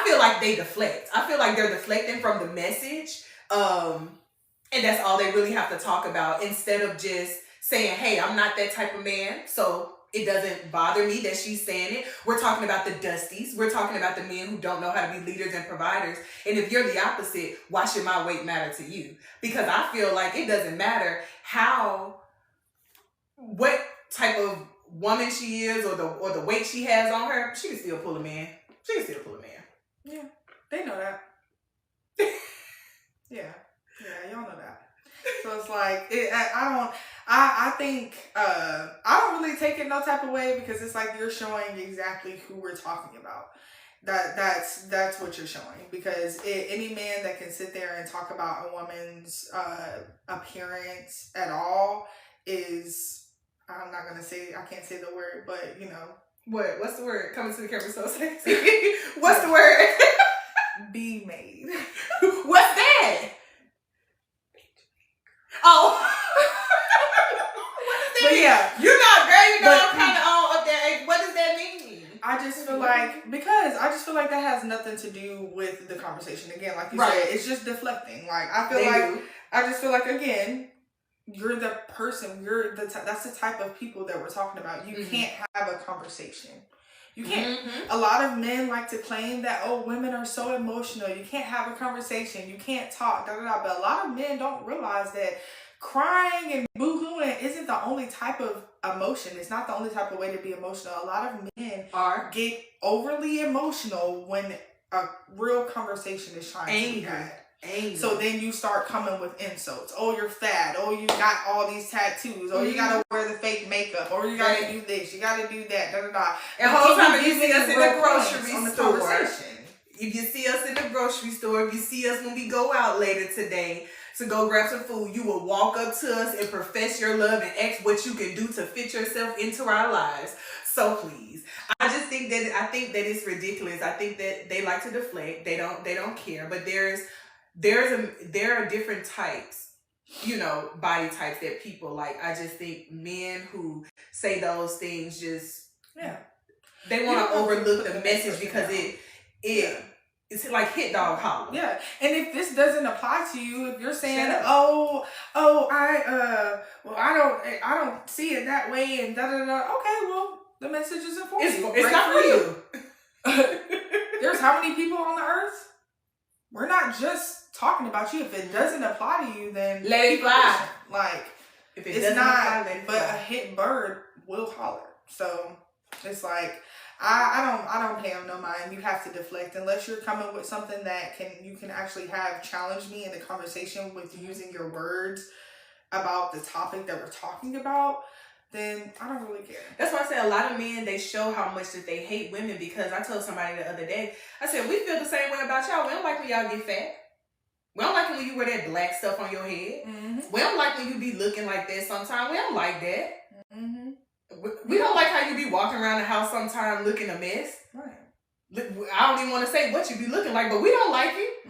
feel like they deflect. I feel like they're deflecting from the message. And that's all they really have to talk about instead of just saying, hey, I'm not that type of man. So it doesn't bother me that she's saying it. We're talking about the dusties. We're talking about the men who don't know how to be leaders and providers. And if you're the opposite, why should my weight matter to you? Because I feel like it doesn't matter what type of woman she is or the weight she has on her, she can still pull a man. Yeah, they know that. Yeah, y'all know that. So it's like I think I don't really take it no type of way, because it's like you're showing exactly who we're talking about. That's what you're showing, because any man that can sit there and talk about a woman's appearance at all is, I'm not gonna say, I can't say the word, but you know. What's the word? Coming to the camera so sexy. What's the word? Be made. What's that? Oh. What does that mean? Yeah, you're not girl. You know, I'm kind of on up there. What does that mean? I just feel like that has nothing to do with the conversation. Again, like you said, it's just deflecting. Like I just feel like, again, you're the person. That's the type of people that we're talking about. You can't have a conversation. You can't. A lot of men like to claim that, oh, women are so emotional. You can't have a conversation. You can't talk. But a lot of men don't realize that crying and boo-hooing isn't the only type of emotion. It's not the only type of way to be emotional. A lot of men get overly emotional when a real conversation is trying to be had. Angry. So then you start coming with insults. Oh, you're fat. Oh, you got all these tattoos. Oh, you gotta wear the fake makeup. Or you gotta do this. You gotta do that. And the whole time you see us in the grocery store. If you see us in the grocery store, if you see us when we go out later today to go grab some food, you will walk up to us and profess your love and ask what you can do to fit yourself into our lives. So please. I think that it's ridiculous. I think that they like to deflect. They don't care. But there are different types, you know, body types that people like. I just think men who say those things they want to overlook the message, because it's like hit dog holler. Yeah. And if this doesn't apply to you, if you're saying, I don't see it that way, and okay, well, the message isn't for you. It's not for you. There's how many people on the earth? We're not just talking about you. If it doesn't apply to you, then let it fly. Like, if it doesn't apply, let it fly. But a hit bird will holler. So it's like, I don't pay them no mind. You have to deflect unless you're coming with something that you can actually have challenge me in the conversation with using your words about the topic that we're talking about. Then I don't really care. That's why I say a lot of men, they show how much that they hate women, because I told somebody the other day, I said, we feel the same way about y'all. We don't like when y'all get fat. We don't like when you wear that black stuff on your head. We don't like when you be looking like that sometimes. We don't like that. We don't like how you be walking around the house sometimes looking a mess. Right. I don't even want to say what you be looking like, but we don't like it.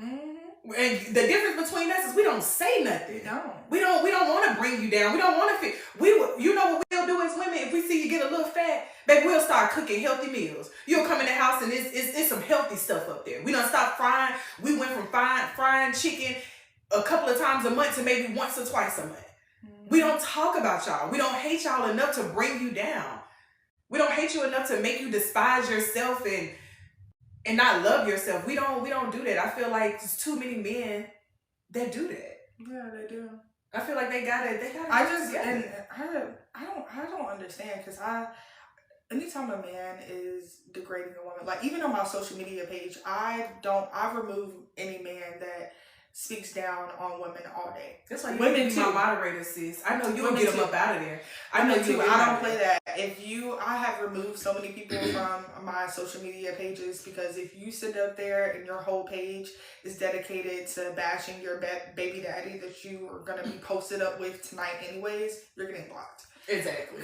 And the difference between us is we don't say nothing. No. We don't want to bring you down. We don't want to fit. You know what we'll do as women? If we see you get a little fat, baby, we'll start cooking healthy meals. You'll come in the house and it's some healthy stuff up there. We done stop frying. We went from frying chicken a couple of times a month to maybe once or twice a month. We don't talk about y'all. We don't hate y'all enough to bring you down. We don't hate you enough to make you despise yourself and not love yourself. We don't do that. I feel like there's too many men that do that. Yeah, they do. I feel like they gotta. I don't understand, because anytime a man is degrading a woman, like even on my social media page, I remove any man that speaks down on women all day. That's why women be my moderator, sis. I know you'll get them up out of there. I know you. I don't play that. I have removed so many people from my social media pages, because if you sit up there and your whole page is dedicated to bashing your baby daddy that you are gonna be posted up with tonight, anyways, you're getting blocked. Exactly.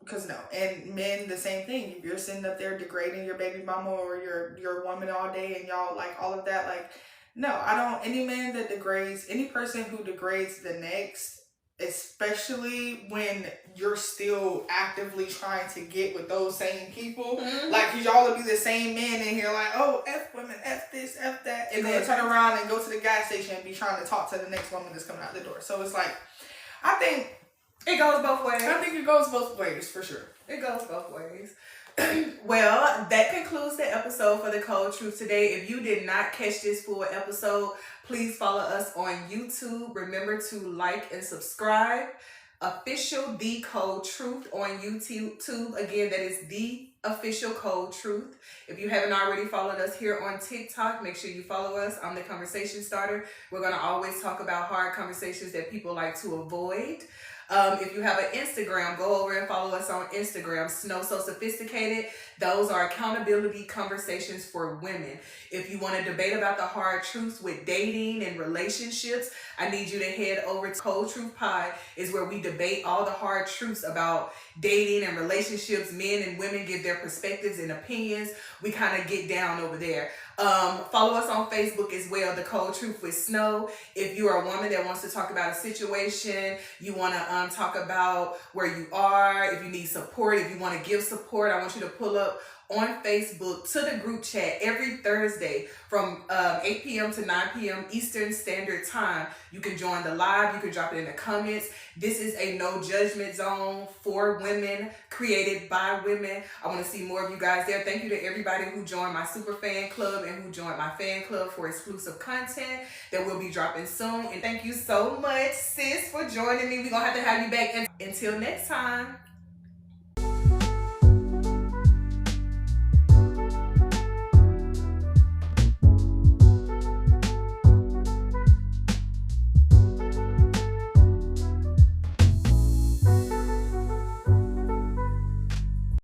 Because no, and men, the same thing. If you're sitting up there degrading your baby mama or your woman all day, and y'all like all of that, like. No, I don't. Any man that degrades, any person who degrades the next, especially when you're still actively trying to get with those same people, like y'all will be the same men in here, like, oh, F women, F this, F that, and then turn around and go to the gas station and be trying to talk to the next woman that's coming out the door. So it's like, I think it goes both ways. I think it goes both ways, for sure. It goes both ways. Well, that concludes the episode for The Cold Truth today. If you did not catch this full episode, please follow us on YouTube. Remember to like and subscribe. Official The Cold Truth on YouTube. Again, that is The official Cold Truth. If you haven't already followed us here on TikTok, make sure you follow us. I'm the conversation starter. We're going to always talk about hard conversations that people like to avoid. If you have an Instagram, go over and follow us on Instagram, Snow So Sophisticated. Those are accountability conversations for women. If you want to debate about the hard truths with dating and relationships, I need you to head over to Cold Truth Pod, is where we debate all the hard truths about dating and relationships. Men and women give their perspectives and opinions. We kind of get down over there. Follow us on Facebook as well, The Cold Truth with Snow. If you are a woman that wants to talk about a situation, you want to talk about where you are, if you need support, if you want to give support, I want you to pull up on Facebook to the group chat every Thursday from 8 p.m. to 9 p.m. Eastern Standard Time. You can join the live. You can drop it in the comments. This is a no judgment zone for women, created by women. I want to see more of you guys there. Thank you to everybody who joined my super fan club and who joined my fan club for exclusive content that will be dropping soon. And thank you so much, sis, for joining me. We're going to have you back. And until next time.